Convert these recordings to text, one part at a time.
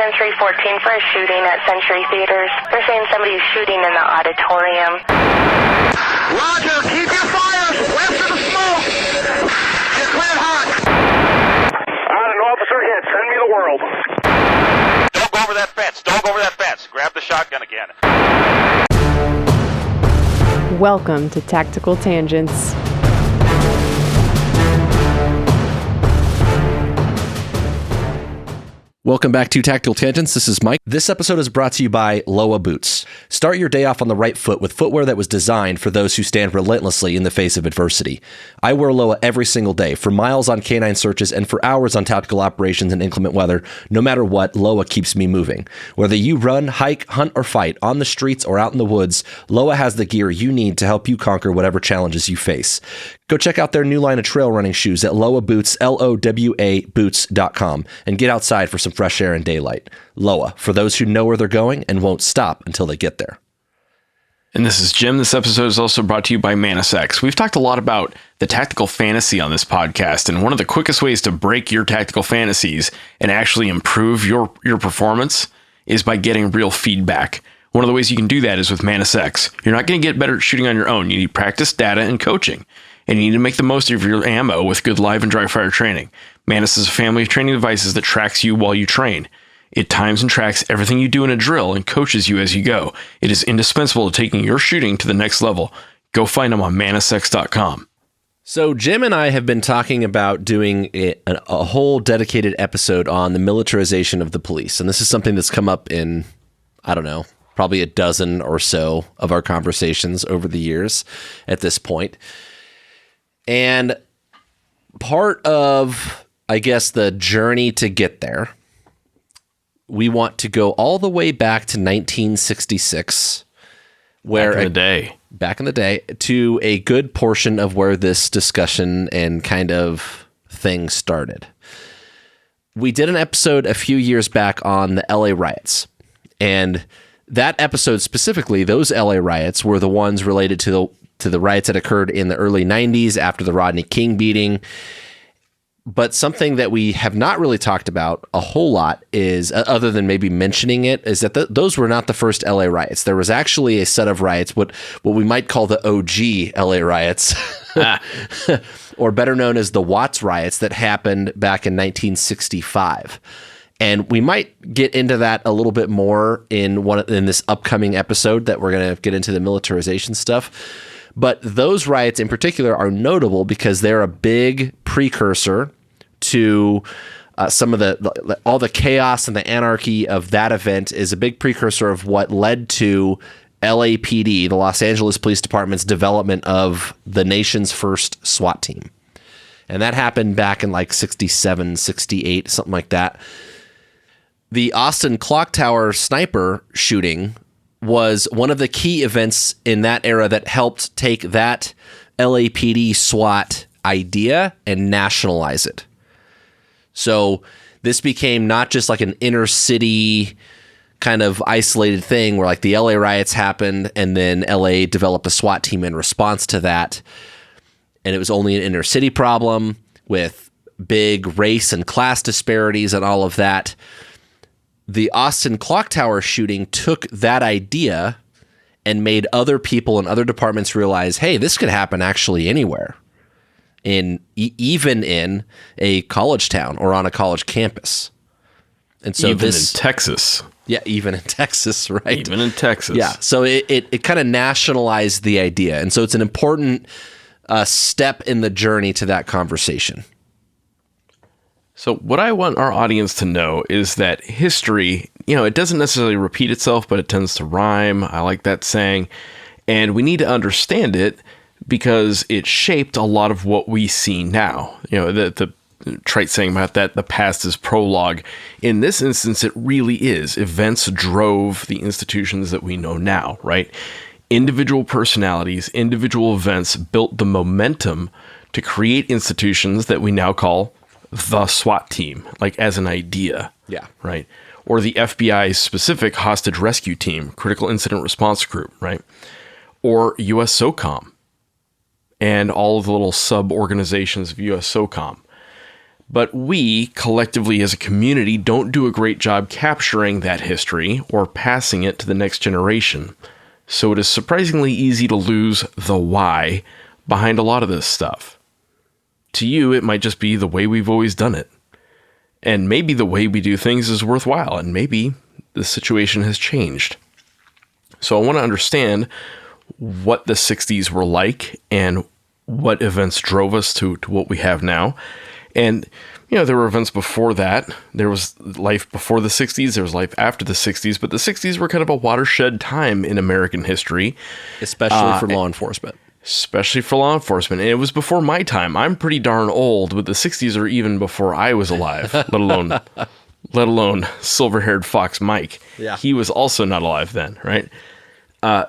in 314 for a shooting at Century Theaters. They're saying somebody's shooting in the auditorium. Roger, keep your fires west of the smoke. You're cleared hot. An officer hit. Send me the world. Don't go over that fence. Don't go over that fence. Grab the shotgun again. Welcome to Tactical Tangents. Welcome back to Tactical Tangents. This is Mike. This episode is brought to you by Loa Boots. Start your day off on the right foot with footwear that was designed for those who stand relentlessly in the face of adversity. I wear Loa every single day, for miles on canine searches and for hours on tactical operations in inclement weather. No matter what, Loa keeps me moving. Whether you run, hike, hunt, or fight, on the streets or out in the woods, Loa has the gear you need to help you conquer whatever challenges you face. Go check out their new line of trail running shoes at Loa Boots, L-O-W-A Boots.com, and get outside for some fresh air and daylight. Loa, for those who know where they're going and won't stop until they get there. And this is Jim. This episode is also brought to you by ManusX. We've talked a lot about the tactical fantasy on this podcast, and one of the quickest ways to break your tactical fantasies and actually improve your performance is by getting real feedback. One of the ways you can do that is with ManusX. You're not going to get better at shooting on your own. You need practice, data, and coaching. And you need to make the most of your ammo with good live and dry fire training. Manus is a family of training devices that tracks you while you train. It times and tracks everything you do in a drill and coaches you as you go. It is indispensable to taking your shooting to the next level. Go find them on manusx.com. So Jim and I have been talking about doing a whole dedicated episode on the militarization of the police. And this is something that's come up in, I don't know, probably a dozen or so of our conversations over the years at this point. And part of, I guess, the journey to get there, we want to go all the way back to 1966, where back in the day, to a good portion of where this discussion and kind of thing started. We did an episode a few years back on the LA riots, and that episode specifically, those LA riots were the ones related to the riots that occurred in the early 90s after the Rodney King beating. But something that we have not really talked about a whole lot is, other than maybe mentioning it, is that those were not the first LA riots. There was actually a set of riots, what we might call the OG LA riots, or better known as the Watts riots, that happened back in 1965. And we might get into that a little bit more in this upcoming episode that we're going to get into the militarization stuff. But those riots in particular are notable because they're a big precursor to some of all the chaos and the anarchy of that event is a big precursor of what led to LAPD, the Los Angeles Police Department's development of the nation's first SWAT team. And that happened back in like 67, 68, something like that. The Austin Clock Tower sniper shooting was one of the key events in that era that helped take that LAPD SWAT idea and nationalize it. So this became not just like an inner city kind of isolated thing where like the LA riots happened and then LA developed a SWAT team in response to that. And it was only an inner city problem with big race and class disparities and all of that. The Austin Clock Tower shooting took that idea and made other people in other departments realize, hey, this could happen actually anywhere, even in a college town or on a college campus. And so even in Texas. Yeah, even in Texas, right? Even in Texas. Yeah, so it kind of nationalized the idea. And so it's an important step in the journey to that conversation. So what I want our audience to know is that history, it doesn't necessarily repeat itself, but it tends to rhyme. I like that saying. And we need to understand it because it shaped a lot of what we see now. The trite saying about that, the past is prologue. In this instance, it really is. Events drove the institutions that we know now, right? Individual personalities, individual events built the momentum to create institutions that we now call the SWAT team, like as an idea. Yeah. Right. Or the FBI's specific hostage rescue team, critical incident response group, right? Or US SOCOM and all of the little sub-organizations of US SOCOM. But we, collectively as a community, don't do a great job capturing that history or passing it to the next generation. So it is surprisingly easy to lose the why behind a lot of this stuff. To you, it might just be the way we've always done it. And maybe the way we do things is worthwhile, and maybe the situation has changed. So I want to understand what the 60s were like and what events drove us to what we have now. And, there were events before that. There was life before the 60s. There was life after the 60s. But the 60s were kind of a watershed time in American history. Especially for law enforcement. Especially for law enforcement. And it was before my time. I'm pretty darn old, but the 60s are even before I was alive, let alone silver-haired Fox Mike. Yeah. He was also not alive then, right?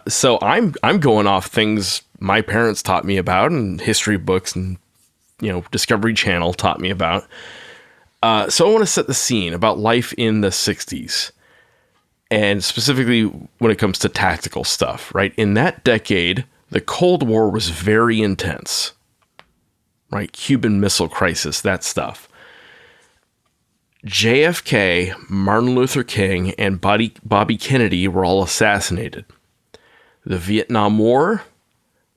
So I'm going off things my parents taught me about and history books and, Discovery Channel taught me about. So I want to set the scene about life in the 60s. And specifically when it comes to tactical stuff, right? In that decade, the Cold War was very intense, right? Cuban Missile Crisis, that stuff. JFK, Martin Luther King, and Bobby Kennedy were all assassinated. The Vietnam War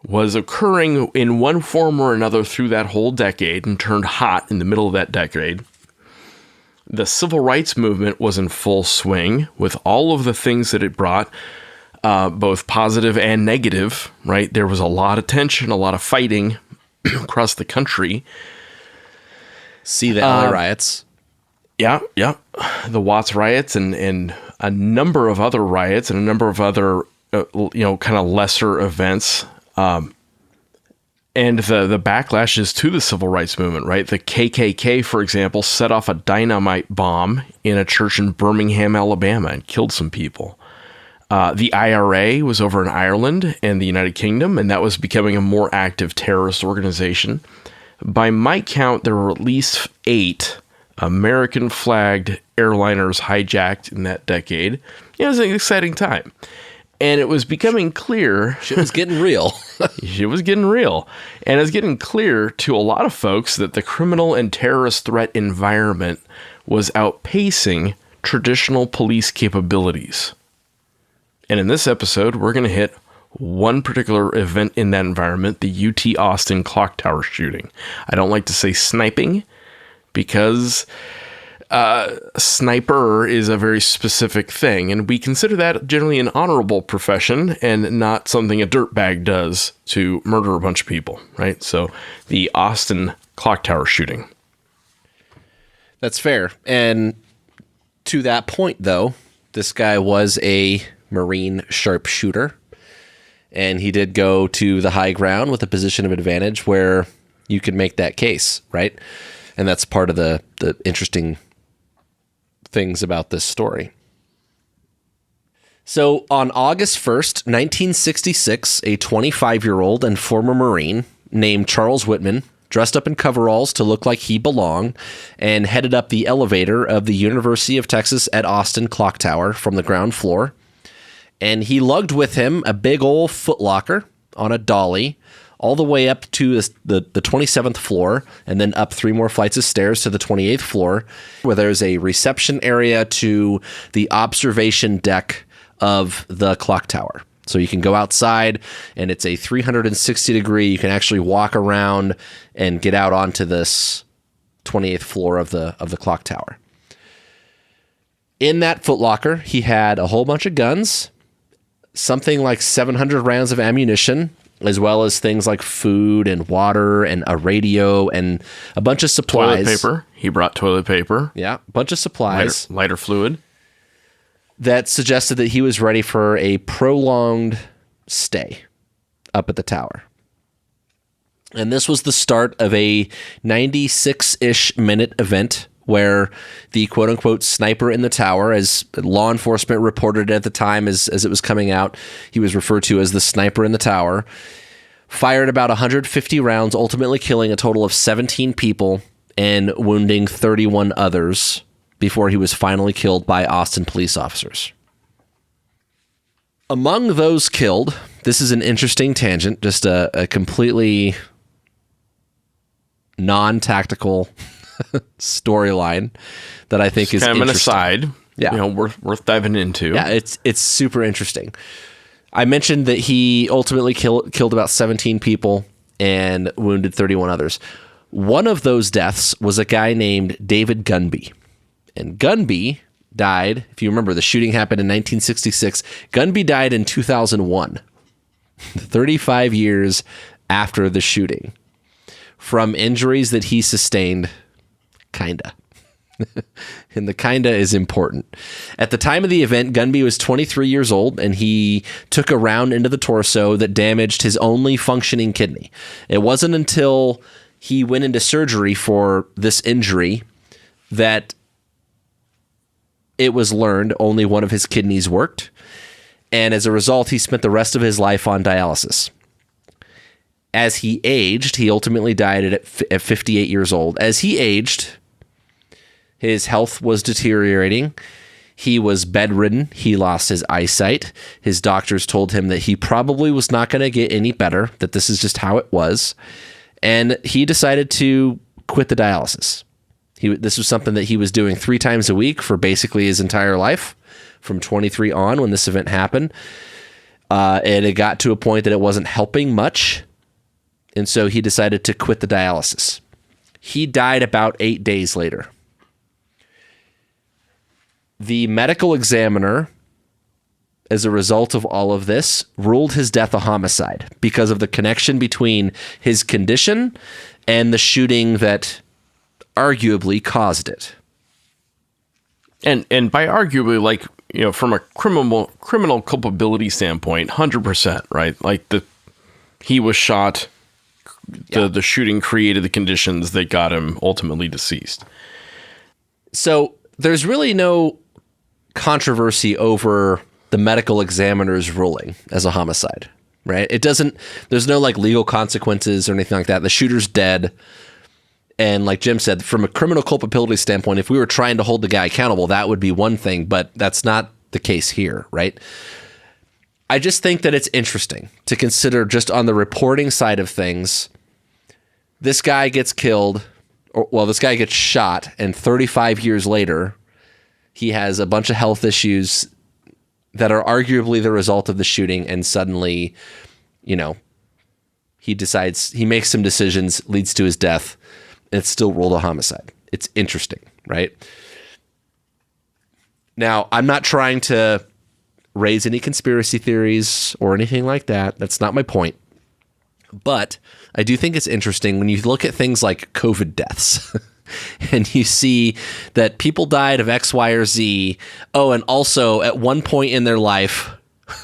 was occurring in one form or another through that whole decade and turned hot in the middle of that decade. The civil rights movement was in full swing with all of the things that it brought, both positive and negative, right? There was a lot of tension, a lot of fighting across the country. See the LA riots. Yeah. The Watts riots and a number of other riots and a number of other, kind of lesser events. And the backlashes to the civil rights movement, right? The KKK, for example, set off a dynamite bomb in a church in Birmingham, Alabama, and killed some people. The IRA was over in Ireland and the United Kingdom, and that was becoming a more active terrorist organization. By my count, there were at least 8 American-flagged airliners hijacked in that decade. It was an exciting time. And it was becoming clear... Shit was getting real. Shit was getting real. And it's getting clear to a lot of folks that the criminal and terrorist threat environment was outpacing traditional police capabilities. And in this episode, we're going to hit one particular event in that environment, the UT Austin clock tower shooting. I don't like to say sniping because... sniper is a very specific thing, and we consider that generally an honorable profession and not something a dirtbag does to murder a bunch of people, right? So the Austin clock tower shooting. That's fair. And to that point, though, this guy was a Marine sharpshooter, and he did go to the high ground with a position of advantage where you could make that case, right? And that's part of the interesting things about this story. So on August 1st, 1966, a 25-year-old and former Marine named Charles Whitman dressed up in coveralls to look like he belonged and headed up the elevator of the University of Texas at Austin clock tower from the ground floor. And he lugged with him a big old footlocker on a dolly all the way up to the 27th floor, and then up 3 more flights of stairs to the 28th floor, where there's a reception area to the observation deck of the clock tower. So you can go outside, and it's a 360 degree. You can actually walk around and get out onto this 28th floor of the clock tower. In that footlocker, he had a whole bunch of guns, something like 700 rounds of ammunition, as well as things like food and water and a radio and a bunch of supplies. Toilet paper. He brought toilet paper. Yeah, a bunch of supplies. Lighter fluid. That suggested that he was ready for a prolonged stay up at the tower. And this was the start of a 96-ish minute event where the quote-unquote sniper in the tower, as law enforcement reported at the time as it was coming out, he was referred to as the sniper in the tower, fired about 150 rounds, ultimately killing a total of 17 people and wounding 31 others before he was finally killed by Austin police officers. Among those killed, this is an interesting tangent, just a completely non-tactical storyline that I think is kind of an interesting. aside. Yeah. Worth diving into. Yeah, it's super interesting. I mentioned that he ultimately killed about 17 people and wounded 31 others. One of those deaths was a guy named David Gunby. And Gunby died, if you remember, the shooting happened in 1966. Gunby died in 2001, 35 years after the shooting, from injuries that he sustained, kinda. And the kinda is important. At the time of the event, Gunby was 23 years old, and he took a round into the torso that damaged his only functioning kidney. It wasn't until he went into surgery for this injury that it was learned only one of his kidneys worked. And as a result, he spent the rest of his life on dialysis. As he aged, he ultimately died at 58 years old. As he aged, his health was deteriorating. He was bedridden. He lost his eyesight. His doctors told him that he probably was not going to get any better, that this is just how it was. And he decided to quit the dialysis. This was something that he was doing 3 times a week for basically his entire life, from 23 on when this event happened. And it got to a point that it wasn't helping much. And so he decided to quit the dialysis. He died about 8 days later. The medical examiner, as a result of all of this, ruled his death a homicide because of the connection between his condition and the shooting that arguably caused it. And by arguably, like, from a criminal culpability standpoint, 100%, right? Like he was shot. The shooting created the conditions that got him ultimately deceased. So there's really no controversy over the medical examiner's ruling as a homicide, right? There's no like legal consequences or anything like that. The shooter's dead. And like Jim said, from a criminal culpability standpoint, if we were trying to hold the guy accountable, that would be one thing, but that's not the case here, right? I just think that it's interesting to consider, just on the reporting side of things. This guy gets killed, this guy gets shot, and 35 years later, he has a bunch of health issues that are arguably the result of the shooting, and suddenly, he makes some decisions, leads to his death, and it's still ruled a homicide. It's interesting, right? Now, I'm not trying to raise any conspiracy theories or anything like that. That's not my point. But I do think it's interesting when you look at things like COVID deaths and you see that people died of X, Y, or Z. Oh, and also at one point in their life,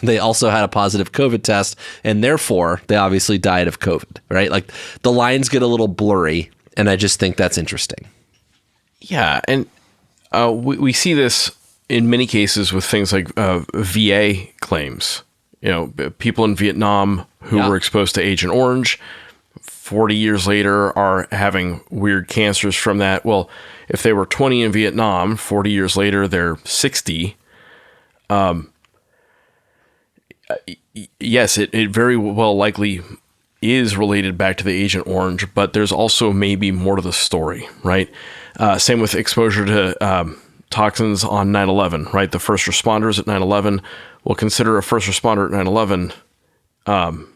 they also had a positive COVID test, and therefore they obviously died of COVID, right? Like the lines get a little blurry, and I just think that's interesting. Yeah, and we see this in many cases with things like VA claims. People in Vietnam who were exposed to Agent Orange, 40 years later are having weird cancers from that. Well, if they were 20 in Vietnam, 40 years later, they're 60. Yes, it very well likely is related back to the Agent Orange, but there's also maybe more to the story, right? Same with exposure to toxins on 9/11, right? The first responders at 9/11, we'll consider a first responder at 9/11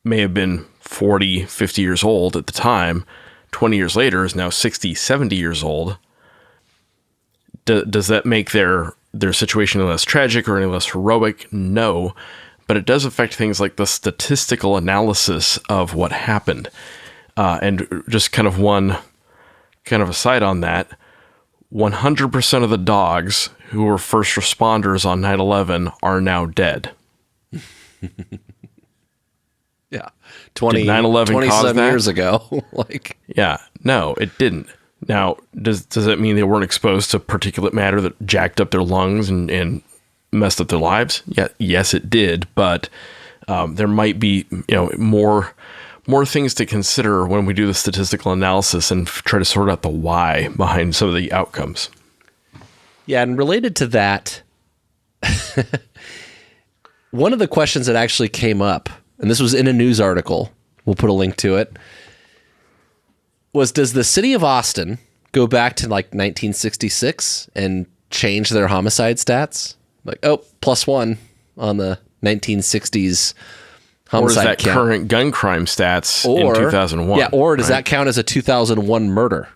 may have been 40, 50 years old at the time. 20 years later is now 60, 70 years old. Does that make their situation any less tragic or any less heroic? No, but it does affect things like the statistical analysis of what happened. And just kind of aside on that, 100% of the dogs who were first responders on 9/11 are now dead. Yeah. 27 years ago. Yeah, no, it didn't. Now, does that mean they weren't exposed to particulate matter that jacked up their lungs and messed up their lives? Yeah, yes, it did. But there might be, more things to consider when we do the statistical analysis and try to sort out the why behind some of the outcomes. Yeah, and related to that, one of the questions that actually came up, and this was in a news article, we'll put a link to it, was, does the city of Austin go back to like 1966 and change their homicide stats? Like, oh, +1 on the 1960s homicide or is that count. current gun crime stats in 2001? Yeah, or does that count as a 2001 murder?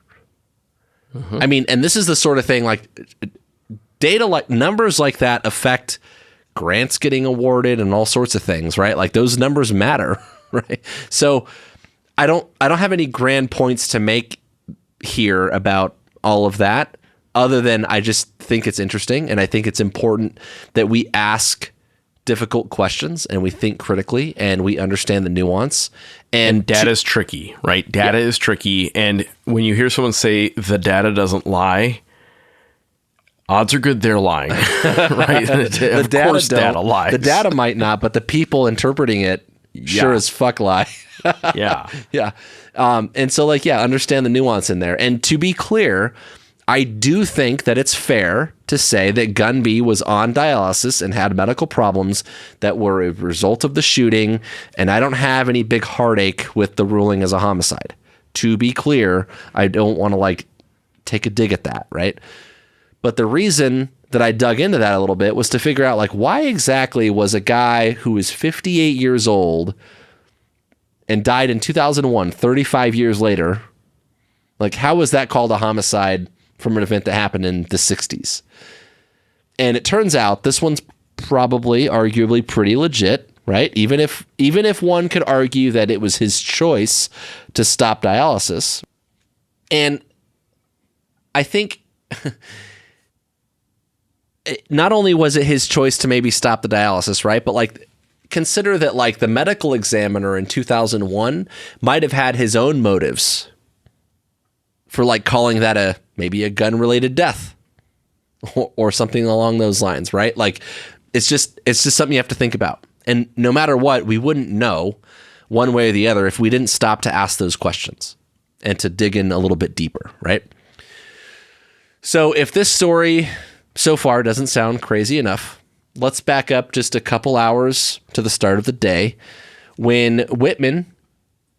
I mean, and this is the sort of thing, like, data like numbers like that affect grants getting awarded and all sorts of things, right? Like, those numbers matter, right? So I don't have any grand points to make here about all of that, other than I just think it's interesting, and I think it's important that we ask difficult questions and we think critically and we understand the nuance. And data is tricky, right? Data is tricky. And when you hear someone say the data doesn't lie, odds are good they're lying, right? Of course data lies. The data might not, but the people interpreting it sure as fuck lie. Yeah. Yeah. And so, like, understand the nuance in there. And to be clear, I do think that it's fair to say that Gun B was on dialysis and had medical problems that were a result of the shooting, and I don't have any big heartache with the ruling as a homicide. To be clear, I don't want to, like, take a dig at that, right? But the reason that I dug into that a little bit was to figure out, like, why exactly was a guy who is 58 years old and died in 2001, 35 years later, like, how was that called a homicide from an event that happened in the 60s? And it turns out this one's probably arguably pretty legit, right? Even if one could argue that it was his choice to stop dialysis. And I think not only was it his choice to maybe stop the dialysis, right? But, like, consider that, like, the medical examiner in 2001 might have had his own motives for, like, calling that maybe a gun-related death or something along those lines, right? Like, it's just something you have to think about. And no matter what, we wouldn't know one way or the other if we didn't stop to ask those questions and to dig in a little bit deeper, right? So if this story so far doesn't sound crazy enough, let's back up just a couple hours to the start of the day when Whitman,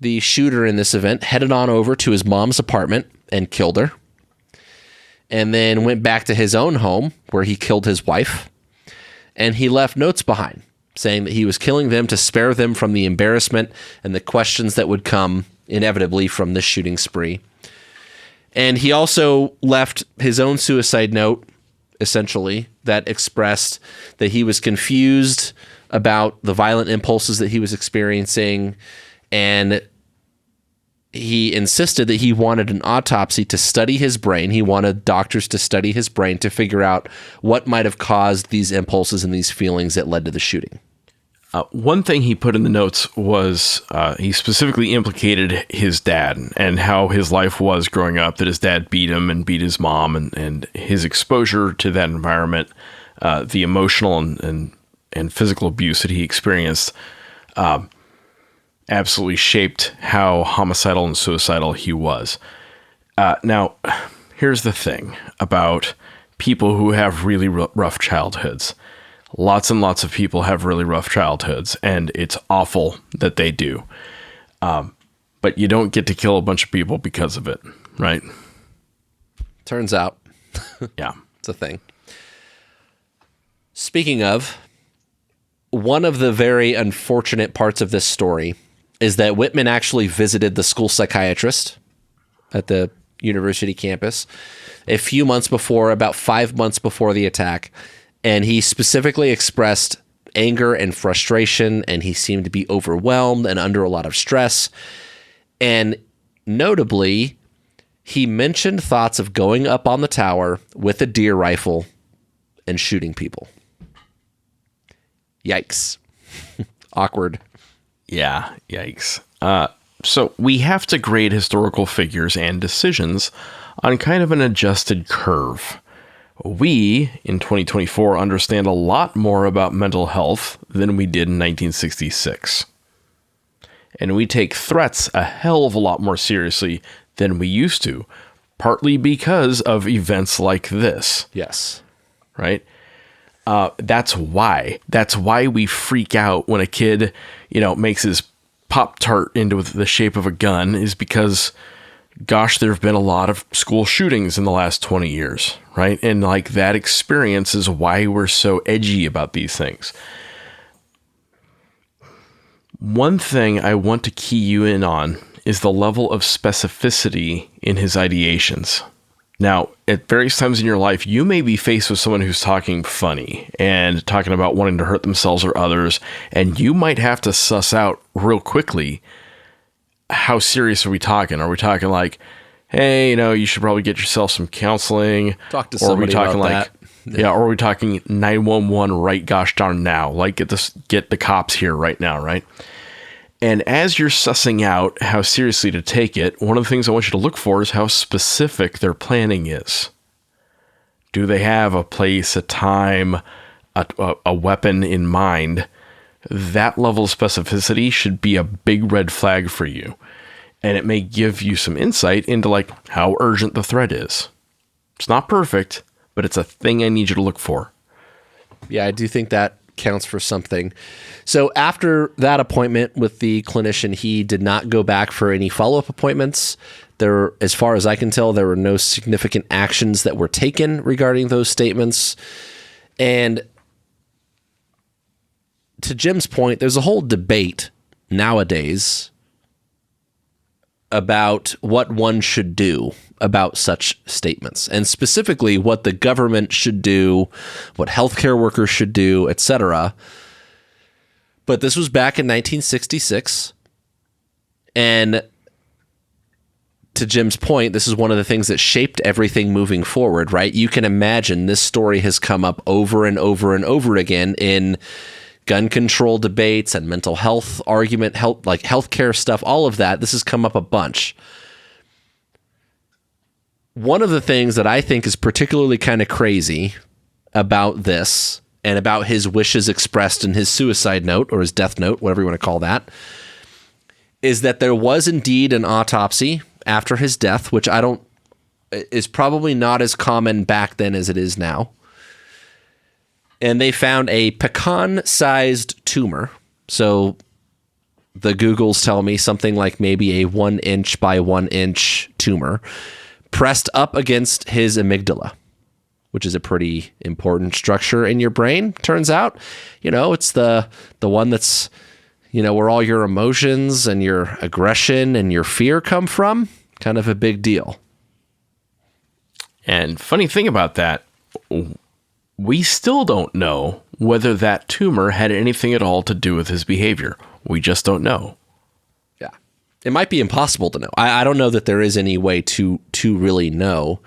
the shooter in this event, headed on over to his mom's apartment and killed her, and then went back to his own home where he killed his wife, and he left notes behind saying that he was killing them to spare them from the embarrassment and the questions that would come inevitably from this shooting spree. And he also left his own suicide note, essentially, that expressed that he was confused about the violent impulses that he was experiencing, and he insisted that he wanted an autopsy to study his brain. He wanted doctors to study his brain to figure out what might have caused these impulses and these feelings that led to the shooting. One thing he put in the notes was he specifically implicated his dad and how his life was growing up, that his dad beat him and beat his mom, and his exposure to that environment, the emotional and physical abuse that he experienced, absolutely shaped how homicidal and suicidal he was. Now, here's the thing about people who have really rough childhoods. Lots and lots of people have really rough childhoods, and it's awful that they do. But you don't get to kill a bunch of people because of it, right? Turns out. Yeah. It's a thing. Speaking of, one of the very unfortunate parts of this story is that Whitman actually visited the school psychiatrist at the university campus a few months before, about 5 months before the attack, and he specifically expressed anger and frustration, and he seemed to be overwhelmed and under a lot of stress. And notably, he mentioned thoughts of going up on the tower with a deer rifle and shooting people. Yikes. Awkward. Yeah, yikes. So we have to grade historical figures and decisions on kind of an adjusted curve. We, in 2024, understand a lot more about mental health than we did in 1966. And we take threats a hell of a lot more seriously than we used to, partly because of events like this. Yes. Right? That's why. That's why we freak out when a kid, makes his Pop-Tart into the shape of a gun, is because gosh, there have been a lot of school shootings in the last 20 years, right? And like that experience is why we're so edgy about these things. One thing I want to key you in on is the level of specificity in his ideations. Now, at various times in your life, you may be faced with someone who's talking funny and talking about wanting to hurt themselves or others, and you might have to suss out real quickly, how serious are we talking? Are we talking like, hey, you should probably get yourself some counseling? Talk to somebody or are we talking about like, yeah, or are we talking 911 right gosh darn now? Like get the cops here right now, right? And as you're sussing out how seriously to take it, one of the things I want you to look for is how specific their planning is. Do they have a place, a time, a weapon in mind? That level of specificity should be a big red flag for you. And it may give you some insight into like how urgent the threat is. It's not perfect, but it's a thing I need you to look for. Yeah, I do think that counts for something. So after that appointment with the clinician, he did not go back for any follow-up appointments. There, as far as I can tell, there were no significant actions that were taken regarding those statements. And to Jim's point, there's a whole debate nowadays about what one should do about such statements, and specifically what the government should do, what healthcare workers should do, etc. But this was back in 1966, and to Jim's point, this is one of the things that shaped everything moving forward, right? You can imagine this story has come up over and over and over again in gun control debates and mental health argument, like healthcare stuff, all of that. This has come up a bunch. One of the things that I think is particularly kind of crazy about this and about his wishes expressed in his suicide note or his death note, whatever you want to call that, is that there was indeed an autopsy after his death, which is probably not as common back then as it is now. And they found a pecan-sized tumor. So the Googles tell me something like maybe a 1 inch by 1 inch tumor pressed up against his amygdala, which is a pretty important structure in your brain, turns out. It's the one that's, where all your emotions and your aggression and your fear come from. Kind of a big deal. And funny thing about that, we still don't know whether that tumor had anything at all to do with his behavior. We just don't know. Yeah. It might be impossible to know. I don't know that there is any way to really know.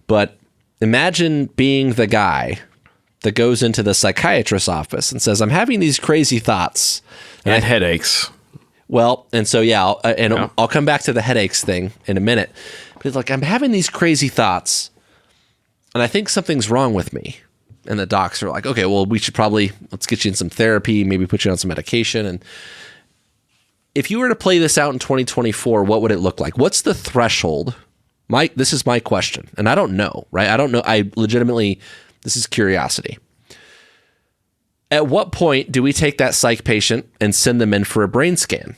But imagine being the guy that goes into the psychiatrist's office and says, I'm having these crazy thoughts. And headaches. Well, and so, yeah, I'll come back to the headaches thing in a minute. But it's like, I'm having these crazy thoughts, and I think something's wrong with me. And the docs are like, okay, well, let's get you in some therapy, maybe put you on some medication. And if you were to play this out in 2024, what would it look like? What's the threshold? This is my question. And I don't know, right? I don't know. This is curiosity. At what point do we take that psych patient and send them in for a brain scan?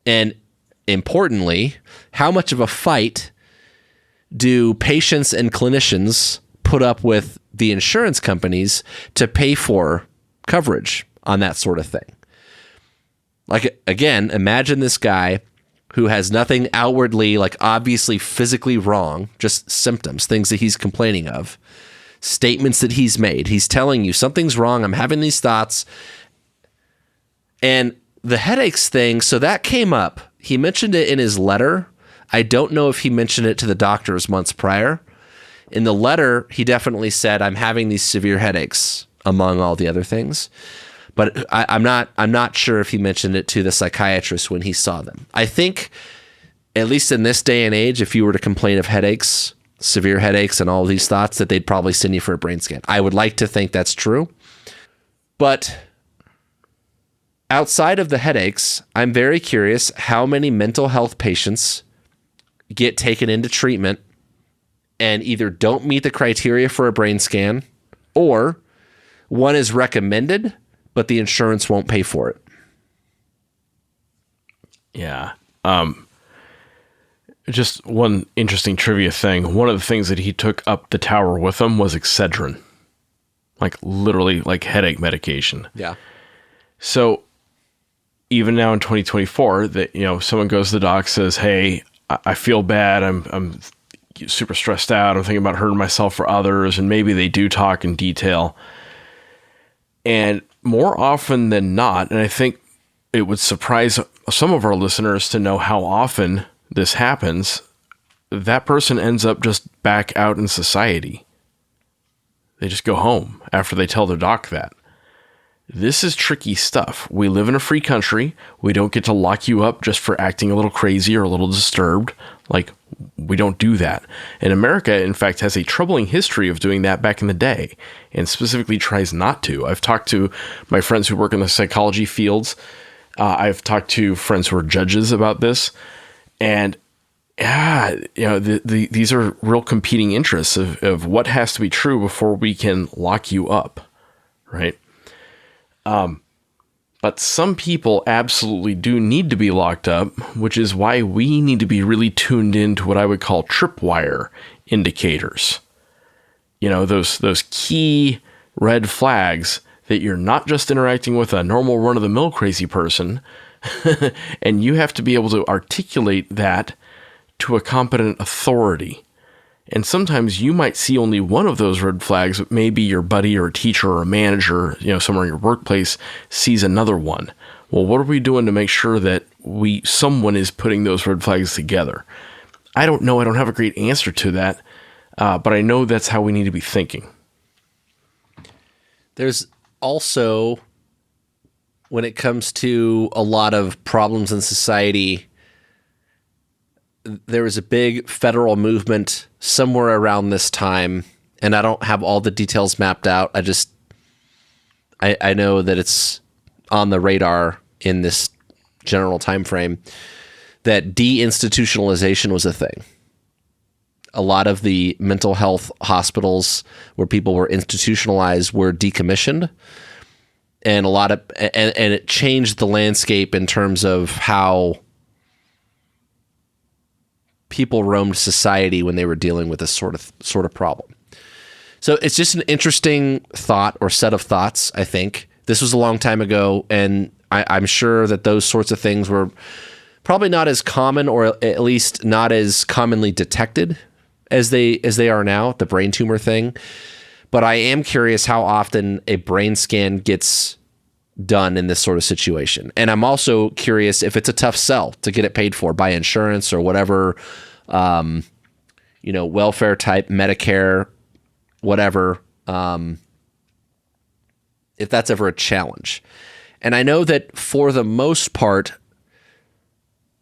And importantly, how much of a fight do patients and clinicians put up with the insurance companies to pay for coverage on that sort of thing? Like, again, imagine this guy who has nothing outwardly, like obviously physically wrong, just symptoms, things that he's complaining of, statements that he's made. He's telling you something's wrong. I'm having these thoughts. And the headaches thing, so that came up. He mentioned it in his letter. I don't know if he mentioned it to the doctors months prior. In the letter, he definitely said, I'm having these severe headaches, among all the other things. But I'm not sure if he mentioned it to the psychiatrist when he saw them. I think, at least in this day and age, if you were to complain of headaches, severe headaches and all these thoughts, that they'd probably send you for a brain scan. I would like to think that's true. But outside of the headaches, I'm very curious how many mental health patients get taken into treatment and either don't meet the criteria for a brain scan, or one is recommended, but the insurance won't pay for it. Yeah. Just one interesting trivia thing. One of the things that he took up the tower with him was Excedrin. Like literally like headache medication. Yeah. So even now in 2024, that, you know, someone goes to the doc, says, "Hey, I feel bad. I'm super stressed out. I'm thinking about hurting myself for others." And maybe they do talk in detail. And more often than not, and I think it would surprise some of our listeners to know how often this happens, that person ends up just back out in society. They just go home after they tell their doc that. This is tricky stuff. We live in a free country. We don't get to lock you up just for acting a little crazy or a little disturbed. Like, we don't do that. And America, in fact, has a troubling history of doing that back in the day, and specifically tries not to. I've talked to my friends who work in the psychology fields. I've talked to friends who are judges about this. And these are real competing interests of what has to be true before we can lock you up, right? But some people absolutely do need to be locked up, which is why we need to be really tuned into what I would call tripwire indicators. You know, those key red flags that you're not just interacting with a normal run-of-the-mill crazy person, and you have to be able to articulate that to a competent authority. And sometimes you might see only one of those red flags, but maybe your buddy or a teacher or a manager, you know, somewhere in your workplace sees another one. Well, what are we doing to make sure that someone is putting those red flags together? I don't know. I don't have a great answer to that, but I know that's how we need to be thinking. There's also, when it comes to a lot of problems in society, there was a big federal movement somewhere around this time, and I don't have all the details mapped out. I know that it's on the radar in this general time frame, that deinstitutionalization was a thing. A lot of the mental health hospitals where people were institutionalized were decommissioned, and and it changed the landscape in terms of how people roamed society when they were dealing with this sort of problem. So it's just an interesting thought or set of thoughts, I think. This was a long time ago, and I'm sure that those sorts of things were probably not as common, or at least not as commonly detected as they are now, the brain tumor thing. But I am curious how often a brain scan gets done in this sort of situation. And I'm also curious if it's a tough sell to get it paid for by insurance or whatever, welfare type, Medicare, whatever, if that's ever a challenge. And I know that for the most part,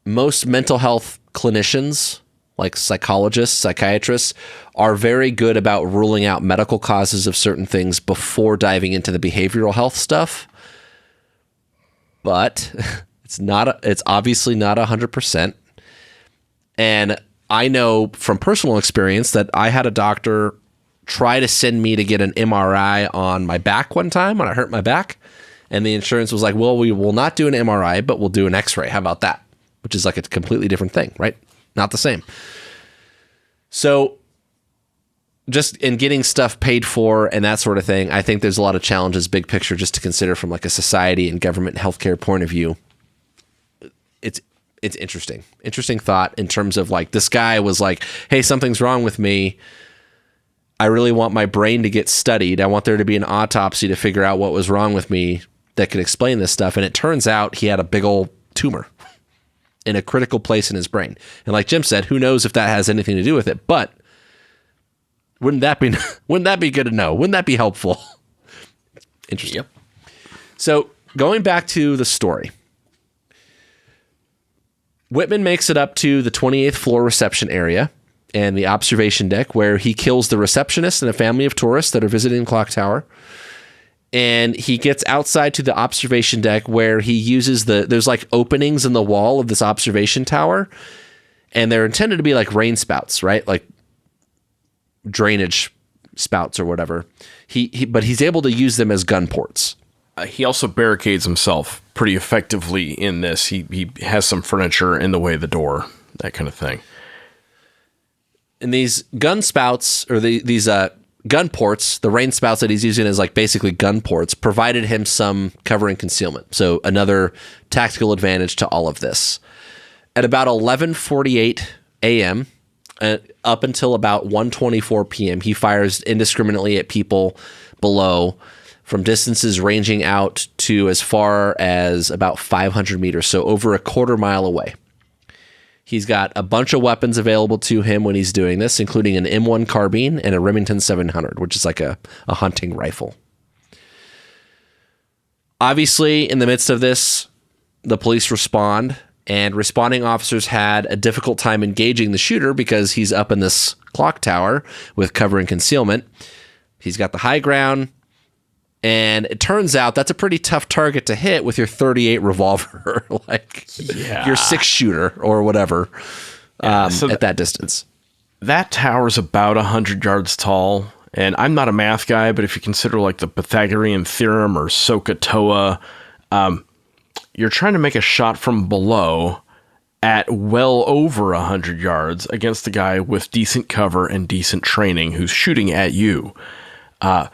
most mental health clinicians, like psychologists, psychiatrists, are very good about ruling out medical causes of certain things before diving into the behavioral health stuff. But it's obviously not 100%. And I know from personal experience that I had a doctor try to send me to get an MRI on my back one time when I hurt my back. And the insurance was like, well, we will not do an MRI, but we'll do an X-ray. How about that? Which is like a completely different thing, right? Not the same. So just in getting stuff paid for and that sort of thing, I think there's a lot of challenges, big picture, just to consider from like a society and government and healthcare point of view. It's interesting thought in terms of like, this guy was like, hey, something's wrong with me. I really want my brain to get studied. I want there to be an autopsy to figure out what was wrong with me that could explain this stuff. And it turns out he had a big old tumor in a critical place in his brain. And like Jim said, who knows if that has anything to do with it, but wouldn't that be good to know? Wouldn't that be helpful? Interesting. Yep. So going back to the story, Whitman makes it up to the 28th floor reception area and the observation deck, where he kills the receptionist and a family of tourists that are visiting the clock tower. And he gets outside to the observation deck, where he uses there's like openings in the wall of this observation tower, and they're intended to be like rain spouts, right? Like drainage spouts or whatever. But he's able to use them as gun ports. He also barricades himself pretty effectively in this. He has some furniture in the way of the door, that kind of thing. And these gun spouts, or these gun ports, the rain spouts that he's using as like basically gun ports, provided him some cover and concealment. So another tactical advantage to all of this. At about 11:48 a.m., up until about 1:24 p.m., he fires indiscriminately at people below from distances ranging out to as far as about 500 meters, so over a quarter mile away. He's got a bunch of weapons available to him when he's doing this, including an M1 carbine and a Remington 700, which is like a hunting rifle. Obviously, in the midst of this, the police respond, and responding officers had a difficult time engaging the shooter because he's up in this clock tower with cover and concealment. He's got the high ground, and it turns out that's a pretty tough target to hit with your .38 revolver, your 6-shooter or whatever, at that distance. That tower's about 100 yards tall, and I'm not a math guy, but if you consider like the Pythagorean theorem or SOHCAHTOA, you're trying to make a shot from below at well over 100 yards against a guy with decent cover and decent training who's shooting at you. I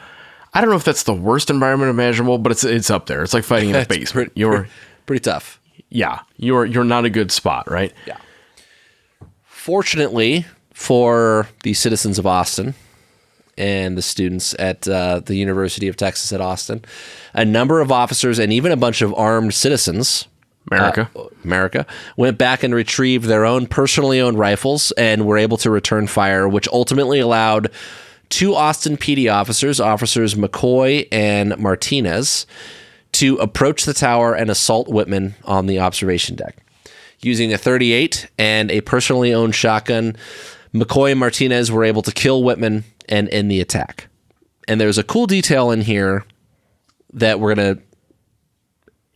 don't know if that's the worst environment imaginable, but it's up there. It's like fighting in a basement. You're pretty tough. Yeah, you're not a good spot, right? Yeah. Fortunately for the citizens of Austin and the students at the University of Texas at Austin, a number of officers and even a bunch of armed citizens, America, went back and retrieved their own personally owned rifles and were able to return fire, which ultimately allowed 2 Austin PD officers McCoy and Martinez, to approach the tower and assault Whitman on the observation deck. Using a .38 and a personally owned shotgun, McCoy and Martinez were able to kill Whitman and end the attack. And there's a cool detail in here that we're going to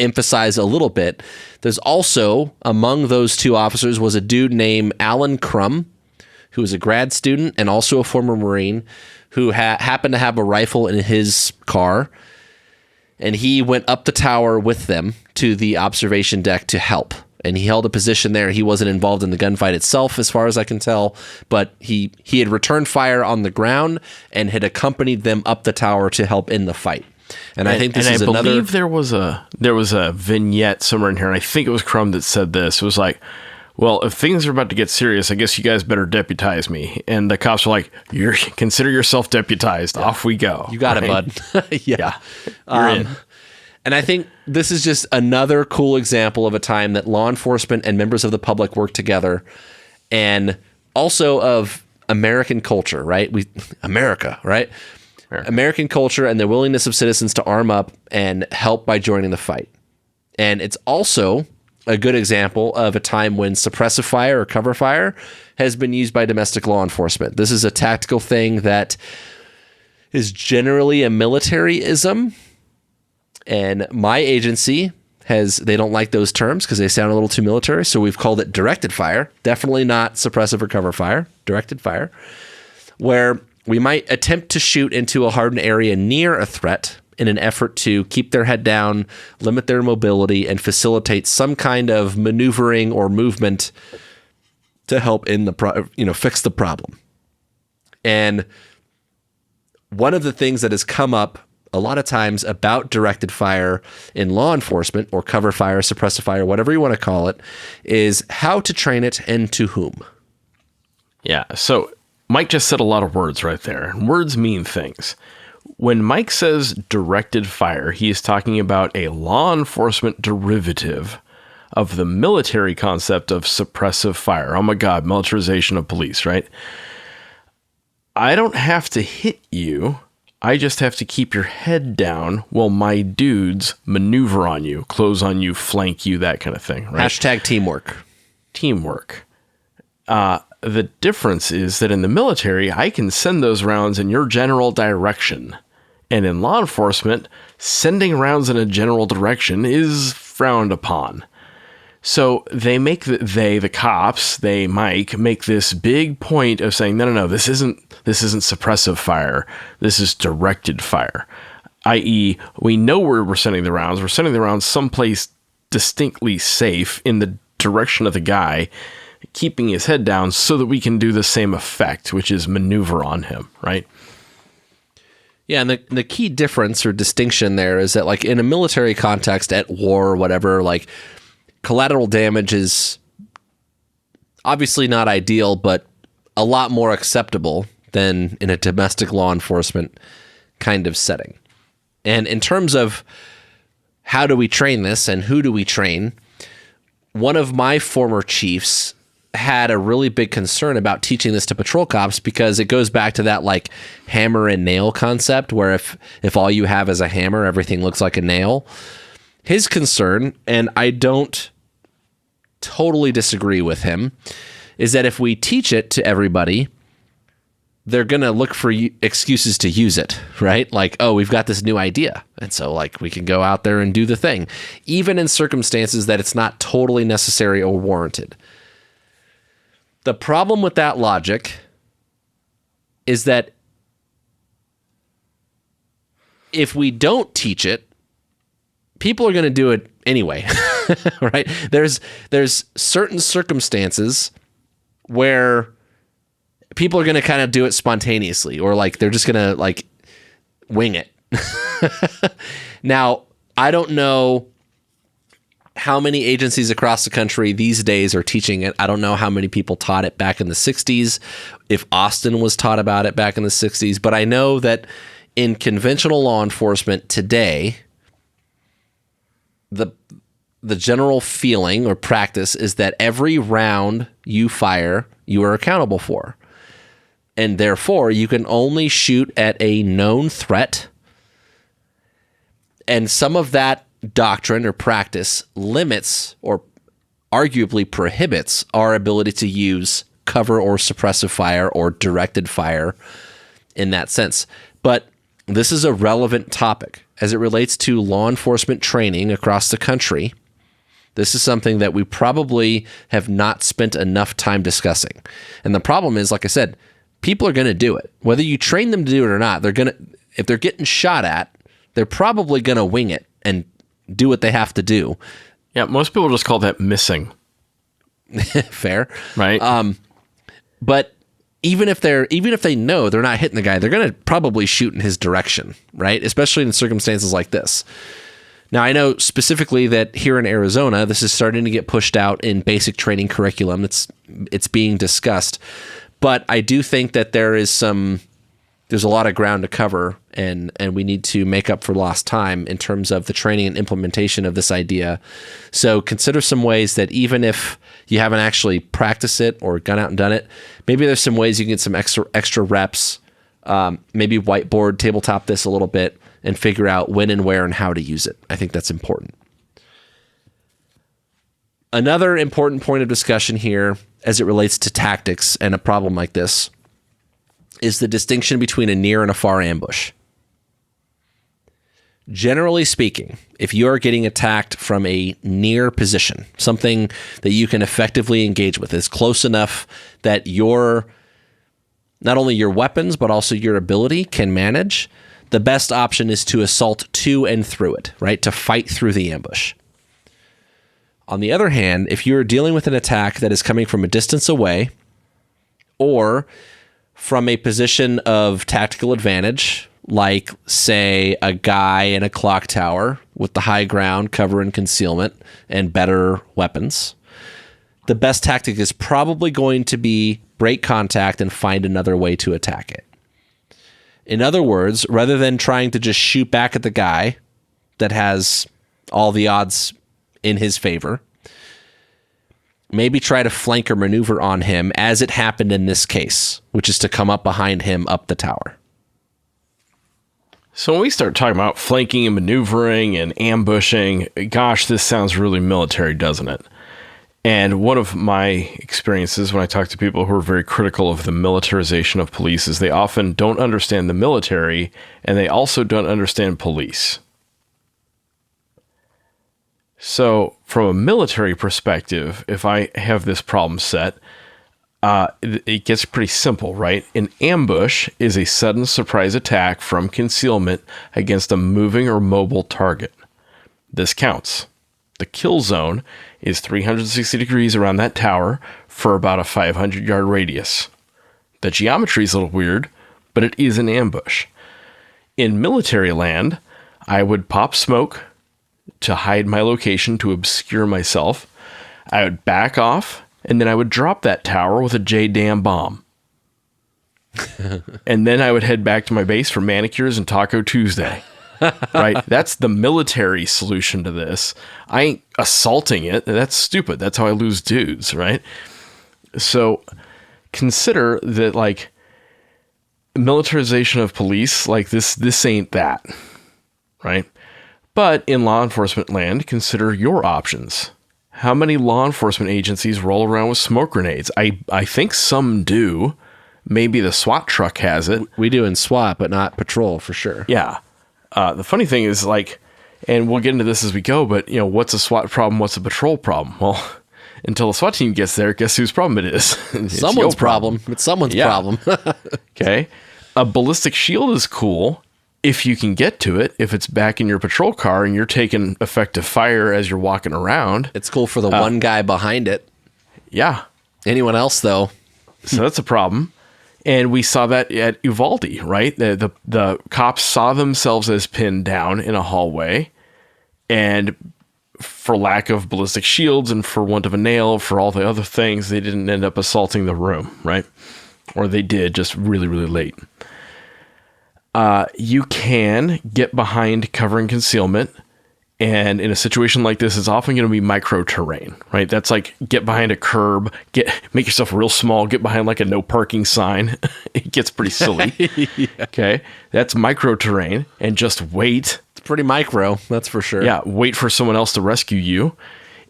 emphasize a little bit. There's also, among those 2 officers, was a dude named Alan Crum, who was a grad student and also a former Marine, who happened to have a rifle in his car. And he went up the tower with them to the observation deck to help. And he held a position there. He wasn't involved in the gunfight itself, as far as I can tell, but he had returned fire on the ground and had accompanied them up the tower to help in the fight. And I think this is another. I believe there was a vignette somewhere in here, and I think it was Crum that said this. It was like, well, if things are about to get serious, I guess you guys better deputize me. And the cops were like, consider yourself deputized. Yeah. Off we go. You got it, bud. Yeah. You're in. And I think this is just another cool example of a time that law enforcement and members of the public work together, and also of American culture, right? America, right? American culture and the willingness of citizens to arm up and help by joining the fight. And it's also a good example of a time when suppressive fire or cover fire has been used by domestic law enforcement. This is a tactical thing that is generally a militaryism. And my agency they don't like those terms because they sound a little too military. So we've called it directed fire. Definitely not suppressive or cover fire, directed fire, where we might attempt to shoot into a hardened area near a threat in an effort to keep their head down, limit their mobility, and facilitate some kind of maneuvering or movement to help fix the problem. And one of the things that has come up a lot of times about directed fire in law enforcement, or cover fire, suppressive fire, whatever you want to call it, is how to train it and to whom. Yeah, so Mike just said a lot of words right there. Words mean things. When Mike says directed fire, he is talking about a law enforcement derivative of the military concept of suppressive fire. Oh my God, militarization of police, right? I don't have to hit you. I just have to keep your head down while my dudes maneuver on you, close on you, flank you, that kind of thing, right? Hashtag teamwork. Teamwork. The difference is that in the military, I can send those rounds in your general direction. And in law enforcement, sending rounds in a general direction is frowned upon. So they make the cops, Mike, make this big point of saying, no, this isn't suppressive fire. This is directed fire. I.e., we know where we're sending the rounds. We're sending the rounds someplace distinctly safe in the direction of the guy. keeping his head down so that we can do the same effect, which is maneuver on him, right? Yeah, and the key difference or distinction there is that, like, in a military context, at war or whatever, like, collateral damage is obviously not ideal, but a lot more acceptable than in a domestic law enforcement kind of setting. And in terms of how do we train this and who do we train, one of my former chiefs had a really big concern about teaching this to patrol cops because it goes back to that, like, hammer and nail concept where if all you have is a hammer, everything looks like a nail. His concern, and I don't totally disagree with him, is that if we teach it to everybody, they're going to look for excuses to use it, right? Like, oh, we've got this new idea. And so, like, we can go out there and do the thing, even in circumstances that it's not totally necessary or warranted. The problem with that logic is that if we don't teach it, people are going to do it anyway, right? There's certain circumstances where people are going to kind of do it spontaneously, or like they're just going to like wing it. Now, I don't know how many agencies across the country these days are teaching it. I don't know how many people taught it back in the 60s, if Austin was taught about it back in the 60s, but I know that in conventional law enforcement today, the general feeling or practice is that every round you fire, you are accountable for. And therefore, you can only shoot at a known threat. And some of that doctrine or practice limits or arguably prohibits our ability to use cover or suppressive fire or directed fire in that sense. But this is a relevant topic as it relates to law enforcement training across the country. This is something that we probably have not spent enough time discussing. And the problem is, like I said, people are going to do it. Whether you train them to do it or not, if they're getting shot at, they're probably going to wing it and do what they have to do. Yeah, most people just call that missing. Fair. Right. But even if they know they're not hitting the guy, they're going to probably shoot in his direction, right? Especially in circumstances like this. Now, I know specifically that here in Arizona, this is starting to get pushed out in basic training curriculum. It's being discussed. But I do think that there's a lot of ground to cover, and we need to make up for lost time in terms of the training and implementation of this idea. So consider some ways that even if you haven't actually practiced it or gone out and done it, maybe there's some ways you can get some extra reps, maybe whiteboard, tabletop this a little bit, and figure out when and where and how to use it. I think that's important. Another important point of discussion here as it relates to tactics and a problem like this is the distinction between a near and a far ambush. Generally speaking, if you are getting attacked from a near position, something that you can effectively engage with is close enough that not only your weapons, but also your ability can manage, the best option is to assault to and through it, right? To fight through the ambush. On the other hand, if you're dealing with an attack that is coming from a distance away or from a position of tactical advantage, like, say, a guy in a clock tower with the high ground, cover and concealment, and better weapons, the best tactic is probably going to be break contact and find another way to attack it. In other words, rather than trying to just shoot back at the guy that has all the odds in his favor, maybe try to flank or maneuver on him as it happened in this case, which is to come up behind him up the tower. So when we start talking about flanking and maneuvering and ambushing, gosh, this sounds really military, doesn't it? And one of my experiences when I talk to people who are very critical of the militarization of police is they often don't understand the military, and they also don't understand police. So from a military perspective, if I have this problem set, it gets pretty simple, right? An ambush is a sudden surprise attack from concealment against a moving or mobile target. This counts. The kill zone is 360 degrees around that tower for about a 500-yard radius. The geometry is a little weird, but it is an ambush. In military land, I would pop smoke to hide my location, to obscure myself. I would back off, and then I would drop that tower with a J-damn bomb. And then I would head back to my base for manicures and Taco Tuesday. Right? That's the military solution to this. I ain't assaulting it. That's stupid. That's how I lose dudes, right? So consider that, like, militarization of police, like this ain't that, right? But in law enforcement land, consider your options. How many law enforcement agencies roll around with smoke grenades? I think some do. Maybe the SWAT truck has it. We do in SWAT, but not patrol for sure. Yeah. The funny thing is, like, and we'll get into this as we go, but, you know, what's a SWAT problem? What's a patrol problem? Well, until the SWAT team gets there, guess whose problem it is? It's someone's problem. It's someone's problem. Okay. A ballistic shield is cool if you can get to it, if it's back in your patrol car and you're taking effective fire as you're walking around. It's cool for the one guy behind it. Yeah. Anyone else, though? So that's a problem. And we saw that at Uvalde, right? The cops saw themselves as pinned down in a hallway, and for lack of ballistic shields and for want of a nail, for all the other things, they didn't end up assaulting the room, right? Or they did, just really, really late. You can get behind cover and concealment, and in a situation like this, it's often going to be micro terrain, right? That's like get behind a curb, make yourself real small, get behind like a no parking sign. It gets pretty silly. Yeah. Okay. That's micro terrain, and just wait. It's pretty micro, that's for sure. Yeah. Wait for someone else to rescue you.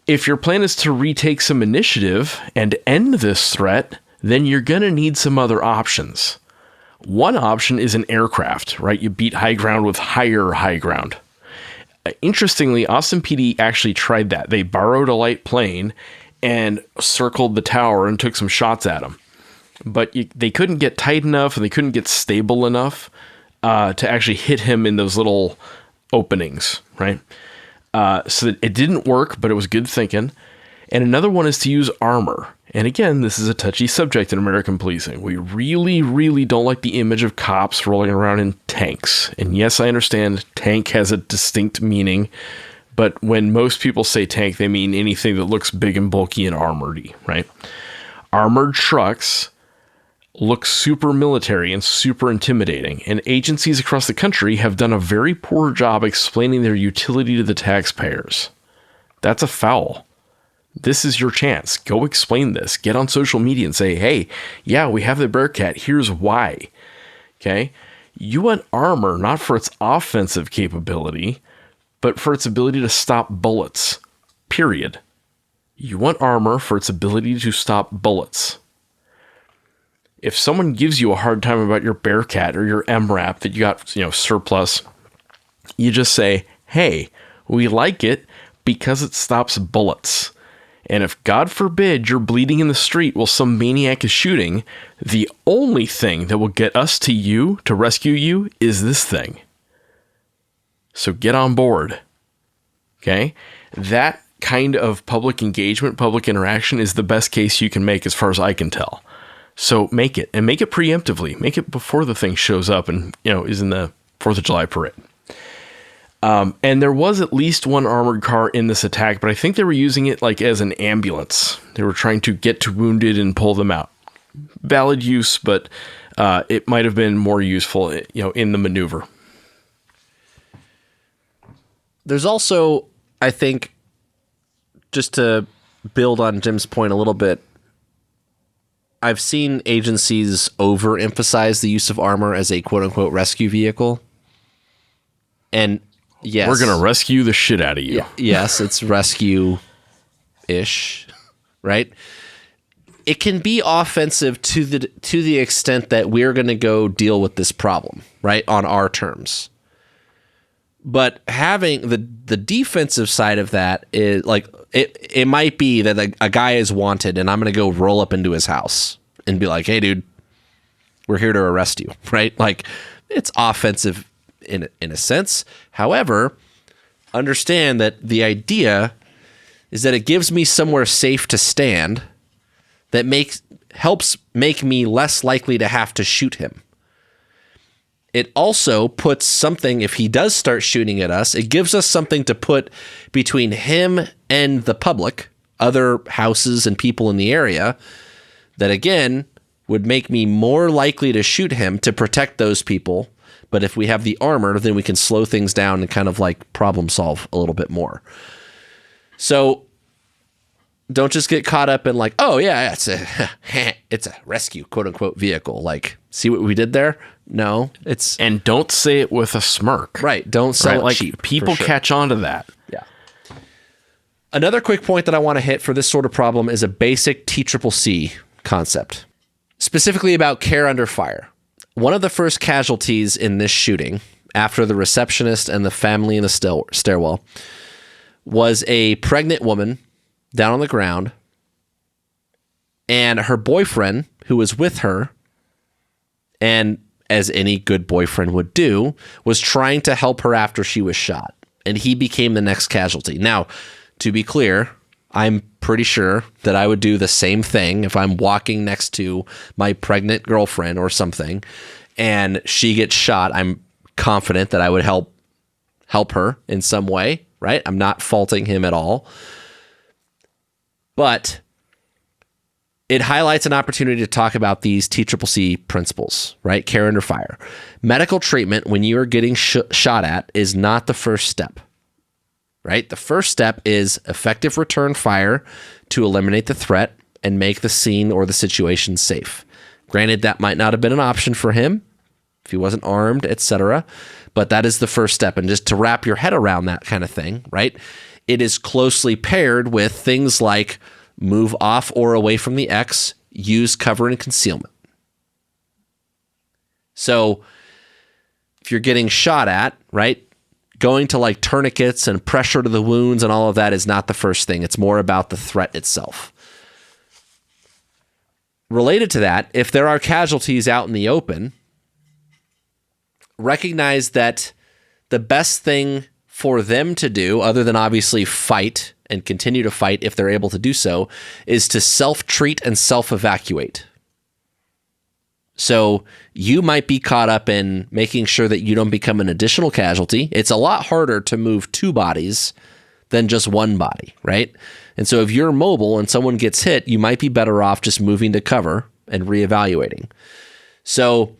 If your plan is to retake some initiative and end this threat, then you're going to need some other options. One option is an aircraft, right? You beat high ground with higher high ground. Interestingly, Austin PD actually tried that. They borrowed a light plane and circled the tower and took some shots at them. But they couldn't get tight enough, and they couldn't get stable enough to actually hit him in those little openings, right? So it didn't work, but it was good thinking. And another one is to use armor. And again, this is a touchy subject in American policing. We really, really don't like the image of cops rolling around in tanks. And yes, I understand tank has a distinct meaning, but when most people say tank, they mean anything that looks big and bulky and armored-y, right? Armored trucks look super military and super intimidating, and agencies across the country have done a very poor job explaining their utility to the taxpayers. That's a foul. This is your chance. Go explain this. Get on social media and say, hey, yeah, we have the Bearcat. Here's why. Okay? You want armor not for its offensive capability, but for its ability to stop bullets. Period. You want armor for its ability to stop bullets. If someone gives you a hard time about your Bearcat or your MRAP that you got, surplus, you just say, hey, we like it because it stops bullets. And if, God forbid, you're bleeding in the street while some maniac is shooting, the only thing that will get us to you to rescue you is this thing. So get on board. Okay? That kind of public engagement, public interaction is the best case you can make as far as I can tell. So make it, and make it preemptively. Make it before the thing shows up and, is in the 4th of July parade. And there was at least one armored car in this attack, but I think they were using it like as an ambulance. They were trying to get to wounded and pull them out. Valid use, but it might have been more useful, in the maneuver. There's also, I think, just to build on Jim's point a little bit, I've seen agencies overemphasize the use of armor as a quote-unquote rescue vehicle. And yes, we're going to rescue the shit out of you. Yes, it's rescue-ish, right? It can be offensive to the extent that we're going to go deal with this problem, right, on our terms. But having the defensive side of that is like it might be that a guy is wanted, and I'm going to go roll up into his house and be like, "Hey, dude, we're here to arrest you," right? Like it's offensive in a sense. However, understand that the idea is that it gives me somewhere safe to stand that helps make me less likely to have to shoot him. It also puts something, if he does start shooting at us, it gives us something to put between him and the public, other houses and people in the area, that again would make me more likely to shoot him to protect those people. But if we have the armor, then we can slow things down and kind of like problem solve a little bit more. So don't just get caught up in like, oh yeah, it's a rescue quote unquote vehicle. Like, see what we did there? No, and don't say it with a smirk. Right. Don't sell it like cheap. People catch on to that. Yeah. Another quick point that I want to hit for this sort of problem is a basic TCCC concept, specifically about care under fire. One of the first casualties in this shooting, after the receptionist and the family in the stairwell, was a pregnant woman down on the ground, and her boyfriend, who was with her, and as any good boyfriend would do, was trying to help her after she was shot, and he became the next casualty. Now, to be clear, I'm pretty sure that I would do the same thing if I'm walking next to my pregnant girlfriend or something, and she gets shot. I'm confident that I would help her in some way, right? I'm not faulting him at all. But it highlights an opportunity to talk about these TCCC principles, right? Care under fire. Medical treatment, when you are getting shot at, is not the first step, right? The first step is effective return fire to eliminate the threat and make the scene or the situation safe. Granted, that might not have been an option for him if he wasn't armed, etc., but that is the first step. And just to wrap your head around that kind of thing, right? It is closely paired with things like move off or away from the X, use cover and concealment. So if you're getting shot at, right, going to like tourniquets and pressure to the wounds and all of that is not the first thing. It's more about the threat itself. Related to that, if there are casualties out in the open, recognize that the best thing for them to do, other than obviously fight and continue to fight if they're able to do so, is to self-treat and self-evacuate. So you might be caught up in making sure that you don't become an additional casualty. It's a lot harder to move two bodies than just one body, right? And so if you're mobile and someone gets hit, you might be better off just moving to cover and reevaluating. So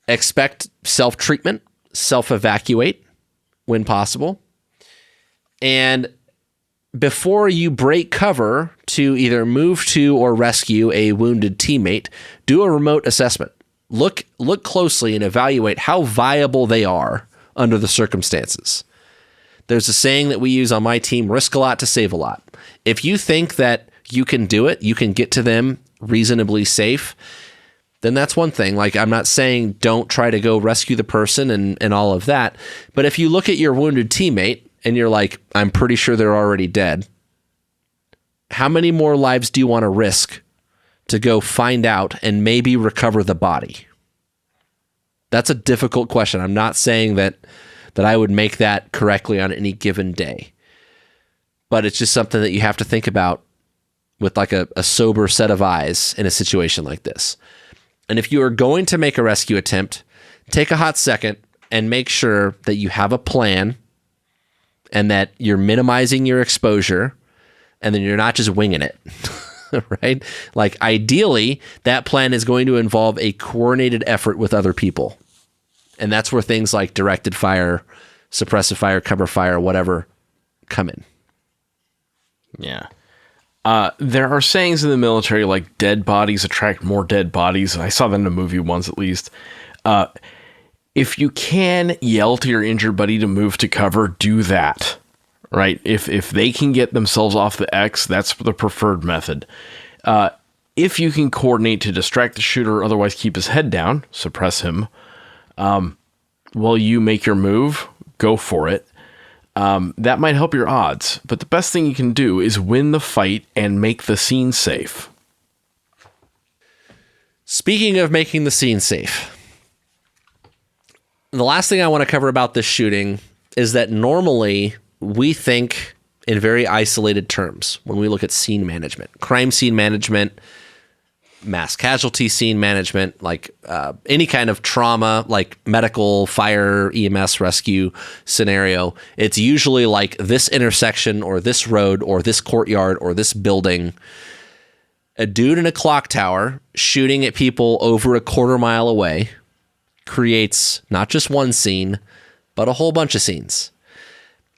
expect self-treatment, self-evacuate when possible. And before you break cover to either move to or rescue a wounded teammate, do a remote assessment. Look closely and evaluate how viable they are under the circumstances. There's a saying that we use on my team, risk a lot to save a lot. If you think that you can do it, you can get to them reasonably safe, then that's one thing. Like, I'm not saying don't try to go rescue the person and all of that. But if you look at your wounded teammate and you're like, I'm pretty sure they're already dead, how many more lives do you want to risk to go find out and maybe recover the body? That's a difficult question. I'm not saying that I would make that correctly on any given day. But it's just something that you have to think about with like a sober set of eyes in a situation like this. And if you are going to make a rescue attempt, take a hot second and make sure that you have a plan and that you're minimizing your exposure and then you're not just winging it, right? Like, ideally, that plan is going to involve a coordinated effort with other people. And that's where things like directed fire, suppressive fire, cover fire, whatever, come in. Yeah. There are sayings in the military like dead bodies attract more dead bodies. I saw that in a movie once at least. If you can yell to your injured buddy to move to cover, do that, right? If they can get themselves off the X, that's the preferred method. If you can coordinate to distract the shooter, otherwise keep his head down, suppress him, while you make your move, go for it. That might help your odds, but the best thing you can do is win the fight and make the scene safe. Speaking of making the scene safe, the last thing I want to cover about this shooting is that normally we think in very isolated terms when we look at scene management, crime scene management, mass casualty scene management, like any kind of trauma, like medical, fire, EMS, rescue scenario. It's usually like this intersection or this road or this courtyard or this building. A dude in a clock tower shooting at people over a quarter mile away creates not just one scene, but a whole bunch of scenes.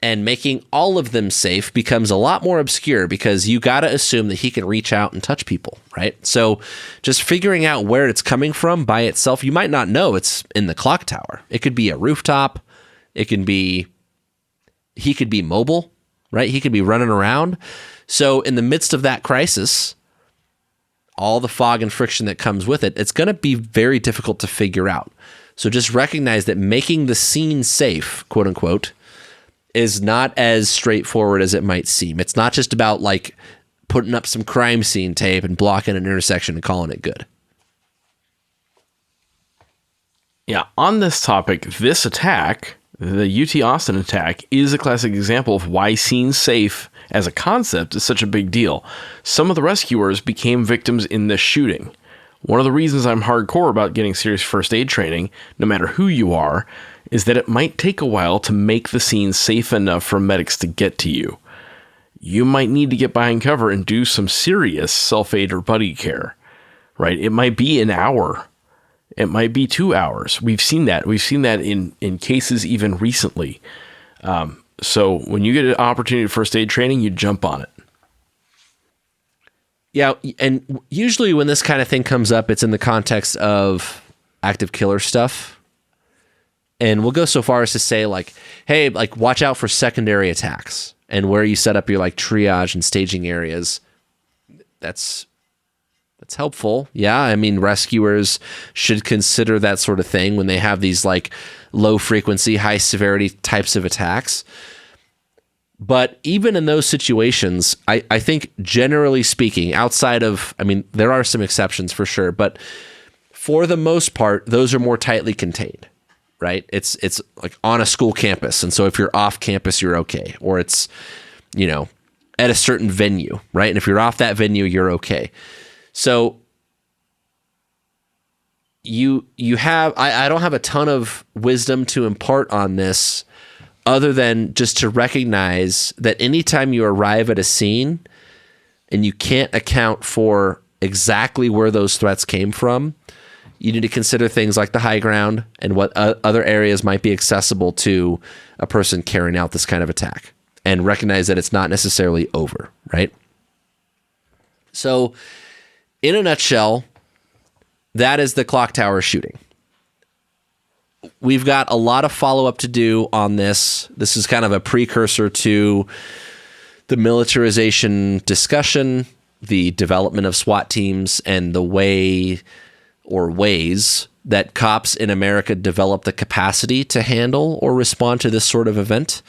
And making all of them safe becomes a lot more obscure because you got to assume that he can reach out and touch people, right? So just figuring out where it's coming from by itself, you might not know it's in the clock tower. It could be a rooftop. He could be mobile, right? He could be running around. So in the midst of that crisis, all the fog and friction that comes with it, it's going to be very difficult to figure out. So just recognize that making the scene safe, quote unquote, is not as straightforward as it might seem. It's not just about like putting up some crime scene tape and blocking an intersection and calling it good. Yeah, on this topic, this attack, the UT Austin attack, is a classic example of why scene safe as a concept is such a big deal. Some of the rescuers became victims in this shooting. One of the reasons I'm hardcore about getting serious first aid training, no matter who you are, is that it might take a while to make the scene safe enough for medics to get to you. You might need to get behind cover and do some serious self-aid or buddy care, right? It might be an hour. It might be 2 hours. We've seen that. We've seen that in cases even recently. So when you get an opportunity for first aid training, you jump on it. Yeah, and usually when this kind of thing comes up, it's in the context of active killer stuff. And we'll go so far as to say like, hey, like watch out for secondary attacks and where you set up your like triage and staging areas. That's helpful. Yeah. I mean, rescuers should consider that sort of thing when they have these like low frequency, high severity types of attacks. But even in those situations, I think generally speaking, outside of, I mean, there are some exceptions for sure, but for the most part, those are more tightly contained. Right? It's like on a school campus. And so if you're off campus, you're okay. Or it's, at a certain venue, right? And if you're off that venue, you're okay. So you have, I don't have a ton of wisdom to impart on this other than just to recognize that anytime you arrive at a scene and you can't account for exactly where those threats came from, you need to consider things like the high ground and what other areas might be accessible to a person carrying out this kind of attack and recognize that it's not necessarily over, right? So in a nutshell, that is the clock tower shooting. We've got a lot of follow-up to do on this. This is kind of a precursor to the militarization discussion, the development of SWAT teams, and the way or ways that cops in America develop the capacity to handle or respond to this sort of event.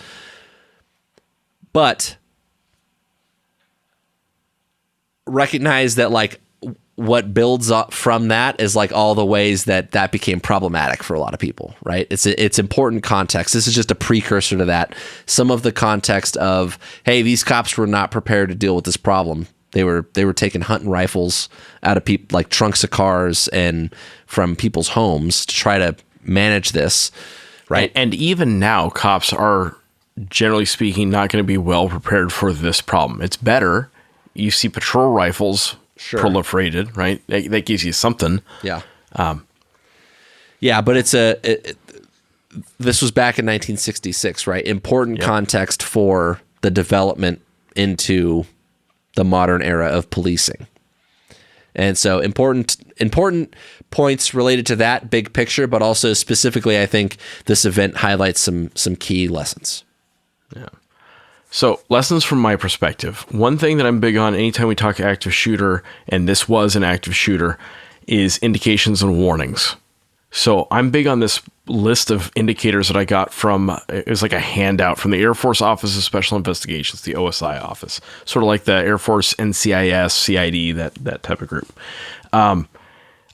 But recognize that like what builds up from that is like all the ways that became problematic for a lot of people, right? It's important context. This is just a precursor to that. Some of the context of, hey, these cops were not prepared to deal with this problem. They were taking hunting rifles out of people, like trunks of cars and from people's homes to try to manage this, right? And even now, cops are, generally speaking, not going to be well prepared for this problem. It's better. You see patrol rifles proliferated, right? That gives you something. Yeah. Yeah, but this was back in 1966, right? Important context for the development into the modern era of policing. And so important points related to that big picture, but also specifically, I think this event highlights some key lessons. Yeah. So lessons from my perspective. One thing that I'm big on anytime we talk active shooter, and this was an active shooter, is indications and warnings. So I'm big on this list of indicators that I got from, it was like a handout from the Air Force Office of Special Investigations, the OSI office, sort of like the Air Force NCIS, CID, that type of group.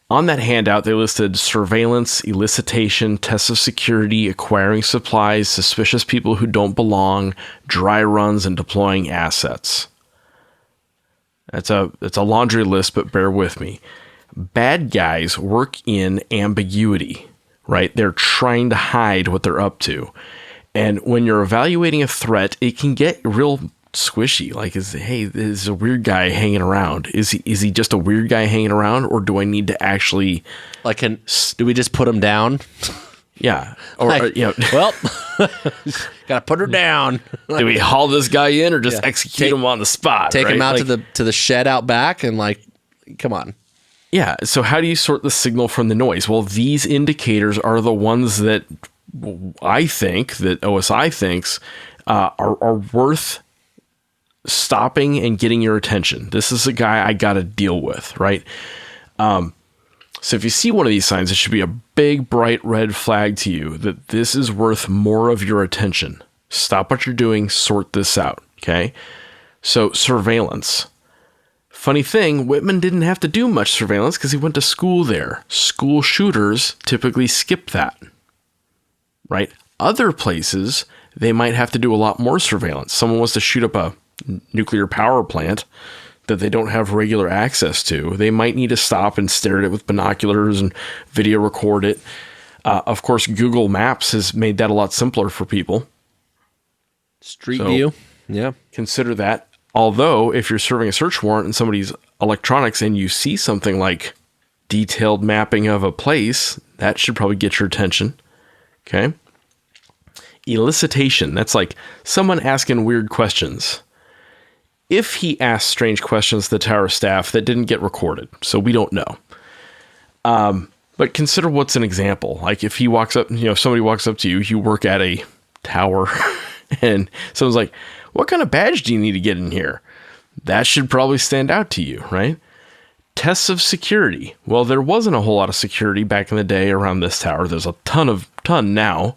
On that handout, they listed surveillance, elicitation, tests of security, acquiring supplies, suspicious people who don't belong, dry runs, and deploying assets. It's a laundry list, but bear with me. Bad guys work in ambiguity, right? They're trying to hide what they're up to. And when you're evaluating a threat, it can get real squishy. Like, is a weird guy hanging around? Is he just a weird guy hanging around, or do I need to actually do we just put him down? Yeah. Well, gotta put her down. Do we haul this guy in or just execute him on the spot? Take him out to the shed out back and come on. Yeah. So how do you sort the signal from the noise? Well, these indicators are the ones that I think that OSI thinks are worth stopping and getting your attention. This is a guy I got to deal with, right? So if you see one of these signs, it should be a big, bright red flag to you that this is worth more of your attention. Stop what you're doing, sort this out, okay? So surveillance. Funny thing, Whitman didn't have to do much surveillance because he went to school there. School shooters typically skip that, right? Other places, they might have to do a lot more surveillance. Someone wants to shoot up a nuclear power plant that they don't have regular access to. They might need to stop and stare at it with binoculars and video record it. Of course, Google Maps has made that a lot simpler for people. Street view. Yeah. Consider that. Although, if you're serving a search warrant in somebody's electronics and you see something like detailed mapping of a place, that should probably get your attention. Okay. Elicitation. That's like someone asking weird questions. If he asked strange questions to the tower staff, that didn't get recorded, so we don't know. But consider what's an example. Like if he walks up, if somebody walks up to you, you work at a tower, and someone's like, "What kind of badge do you need to get in here?" That should probably stand out to you, right? Tests of security. Well, there wasn't a whole lot of security back in the day around this tower. There's a ton now.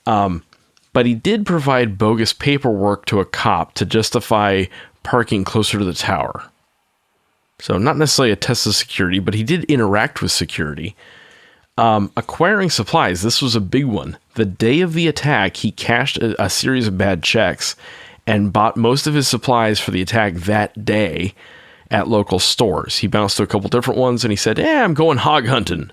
But he did provide bogus paperwork to a cop to justify parking closer to the tower. So not necessarily a test of security, but he did interact with security. Acquiring supplies. This was a big one. The day of the attack, he cashed a series of bad checks and bought most of his supplies for the attack that day at local stores. He bounced to a couple different ones and he said, I'm going hog hunting.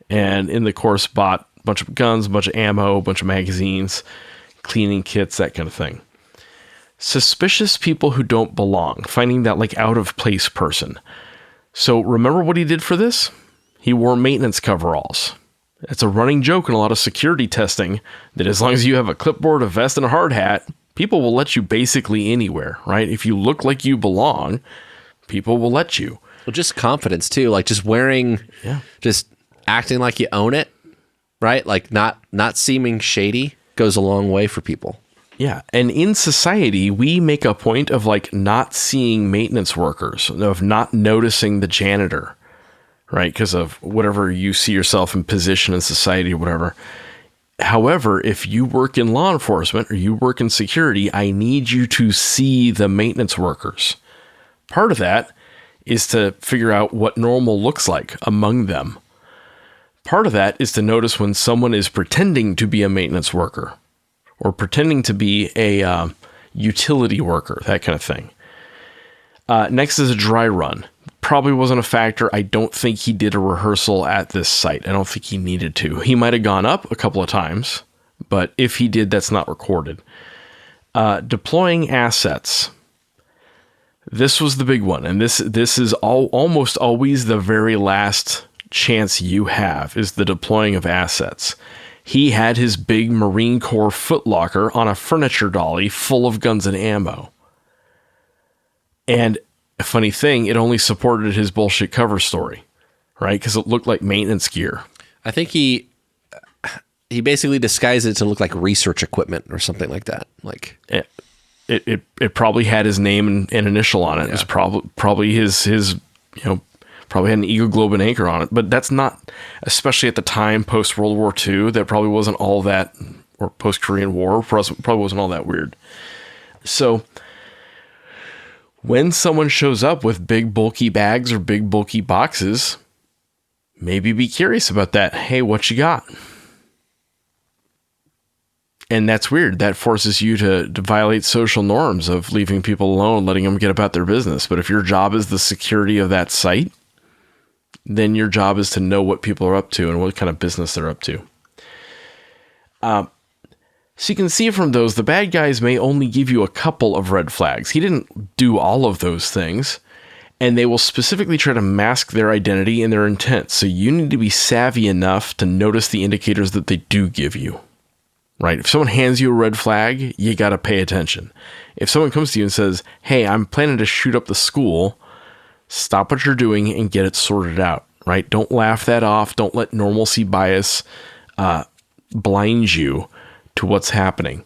And in the course bought a bunch of guns, a bunch of ammo, a bunch of magazines, cleaning kits, that kind of thing. Suspicious people who don't belong, finding that out of place person. So remember what he did for this? He wore maintenance coveralls. It's a running joke in a lot of security testing that as long as you have a clipboard, a vest, and a hard hat, people will let you basically anywhere, right? If you look like you belong, people will let you. Well, just confidence too, just wearing, just acting like you own it, right? Not seeming shady goes a long way for people. Yeah, and in society, we make a point of not seeing maintenance workers, of not noticing the janitor, right? Because of whatever you see yourself in position in society or whatever. However, if you work in law enforcement or you work in security, I need you to see the maintenance workers. Part of that is to figure out what normal looks like among them. Part of that is to notice when someone is pretending to be a maintenance worker or pretending to be a utility worker, that kind of thing. Next is a dry run. Probably wasn't a factor. I don't think he did a rehearsal at this site. I don't think he needed to. He might have gone up a couple of times, but if he did, that's not recorded. Deploying assets. This was the big one, and this is almost always the very last chance you have is the deploying of assets. He had his big Marine Corps footlocker on a furniture dolly full of guns and ammo. And a funny thing, it only supported his bullshit cover story, right? Because it looked like maintenance gear. I think he basically disguised it to look like research equipment or something like that. It probably had his name and initial on it. Yeah. It was probably his probably had an Eagle Globe and Anchor on it, but that's not, especially at the time, post-World War II, that probably wasn't all that, or post-Korean War, probably wasn't all that weird. So when someone shows up with big bulky bags or big bulky boxes, maybe be curious about that. Hey, what you got? And that's weird. That forces you to violate social norms of leaving people alone, letting them get about their business. But if your job is the security of that site, then your job is to know what people are up to and what kind of business they're up to. So you can see from those, the bad guys may only give you a couple of red flags. He didn't do all of those things. And they will specifically try to mask their identity and their intent. So you need to be savvy enough to notice the indicators that they do give you. Right? If someone hands you a red flag, you got to pay attention. If someone comes to you and says, hey, I'm planning to shoot up the school, stop what you're doing and get it sorted out. Right? Don't laugh that off. Don't let normalcy bias blind you to what's happening.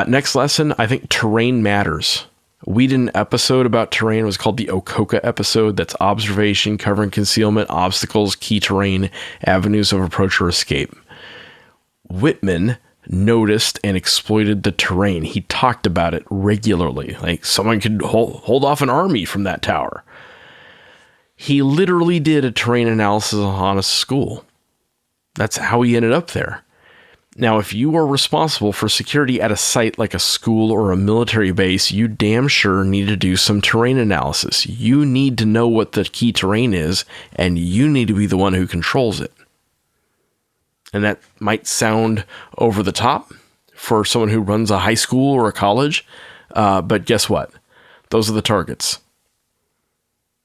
Next lesson, I think terrain matters. We did an episode about terrain. It was called the Okoka episode. That's observation, cover and concealment, obstacles, key terrain, avenues of approach or escape. Whitman noticed and exploited the terrain. He talked about it regularly. Like someone could hold off an army from that tower. He literally did a terrain analysis on a school. That's how he ended up there. Now, if you are responsible for security at a site like a school or a military base, you damn sure need to do some terrain analysis. You need to know what the key terrain is, and you need to be the one who controls it. And that might sound over the top for someone who runs a high school or a college, but guess what? Those are the targets.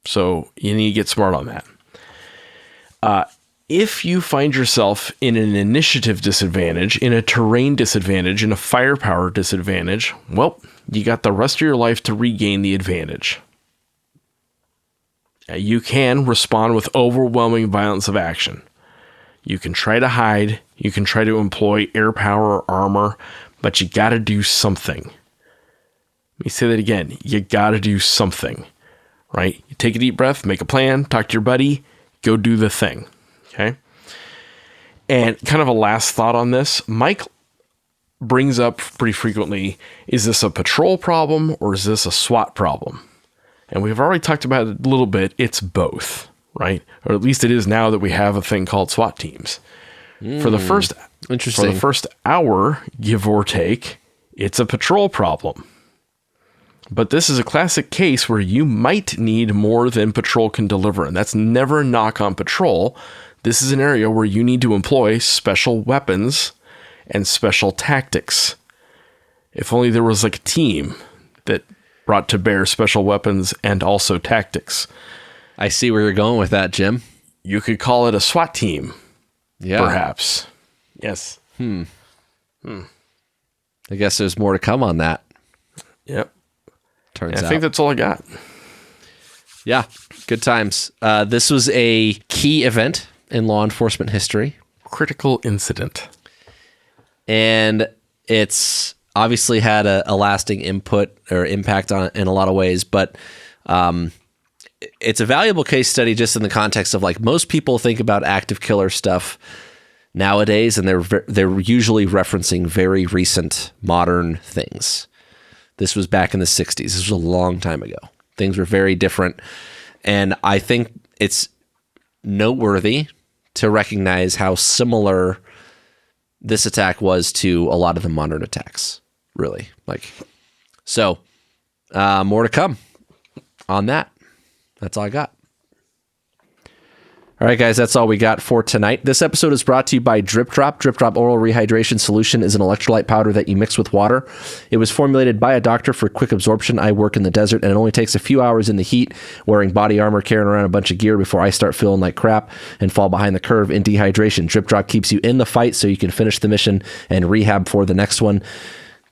So you need to get smart on that. If you find yourself in an initiative disadvantage, in a terrain disadvantage, in a firepower disadvantage, well, you got the rest of your life to regain the advantage. You can respond with overwhelming violence of action. You can try to hide, you can try to employ air power or armor, but you got to do something. Let me say that again. You got to do something, right? You take a deep breath, make a plan, talk to your buddy, go do the thing, okay? And kind of a last thought on this, Mike brings up pretty frequently, is this a patrol problem or is this a SWAT problem? And we've already talked about it a little bit. It's both, right? Or at least it is now that we have a thing called SWAT teams. For the first hour, give or take, it's a patrol problem. But this is a classic case where you might need more than patrol can deliver. And that's never a knock on patrol. This is an area where you need to employ special weapons and special tactics. If only there was like a team that brought to bear special weapons and also tactics. I see where you're going with that, Jim. You could call it a SWAT team. Yeah. Perhaps. Yes. I guess there's more to come on that. Yep. Turns out. I think that's all I got. Yeah. Good times. This was a key event in law enforcement history. Critical incident. And it's obviously had a lasting input or impact on it in a lot of ways, but it's a valuable case study just in the context of like most people think about active killer stuff nowadays, and they're usually referencing very recent modern things. This was back in the 60s. This was a long time ago. Things were very different. And I think it's noteworthy to recognize how similar this attack was to a lot of the modern attacks, really. So more to come on that. That's all I got. All right, guys, that's all we got for tonight. This episode is brought to you by Drip Drop. Drip Drop Oral Rehydration Solution is an electrolyte powder that you mix with water. It was formulated by a doctor for quick absorption. I work in the desert, and it only takes a few hours in the heat, wearing body armor, carrying around a bunch of gear before I start feeling like crap and fall behind the curve in dehydration. Drip Drop keeps you in the fight so you can finish the mission and rehab for the next one.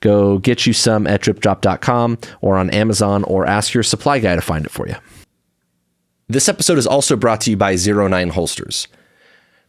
Go get you some at dripdrop.com or on Amazon, or ask your supply guy to find it for you. This episode is also brought to you by 09 Holsters.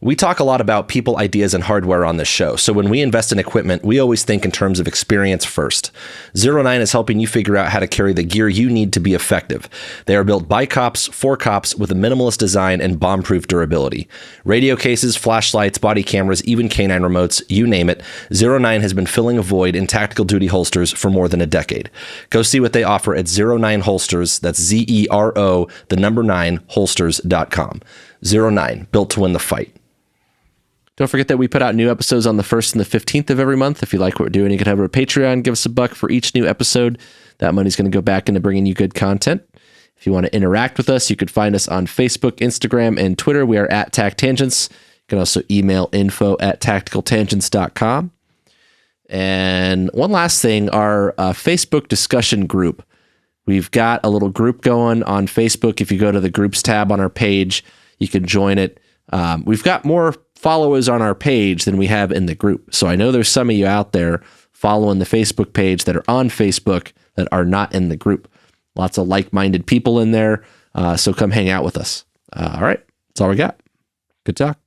We talk a lot about people, ideas, and hardware on this show, so when we invest in equipment, we always think in terms of experience first. 09 is helping you figure out how to carry the gear you need to be effective. They are built by cops, for cops, with a minimalist design and bomb-proof durability. Radio cases, flashlights, body cameras, even canine remotes, you name it, 09 has been filling a void in tactical duty holsters for more than a decade. Go see what they offer at 09 Holsters, that's 0, 9 holsters.com. 09, built to win the fight. Don't forget that we put out new episodes on the 1st and the 15th of every month. If you like what we're doing, you can head over to Patreon, give us $1 for each new episode. That money's going to go back into bringing you good content. If you want to interact with us, you could find us on Facebook, Instagram, and Twitter. We are at TacTangents. You can also email info@tacticaltangents.com. And one last thing, our Facebook discussion group. We've got a little group going on Facebook. If you go to the groups tab on our page, you can join it. We've got more followers on our page than we have in the group. So I know there's some of you out there following the Facebook page that are on Facebook that are not in the group. Lots of like-minded people in there. So come hang out with us. All right. That's all we got. Good talk.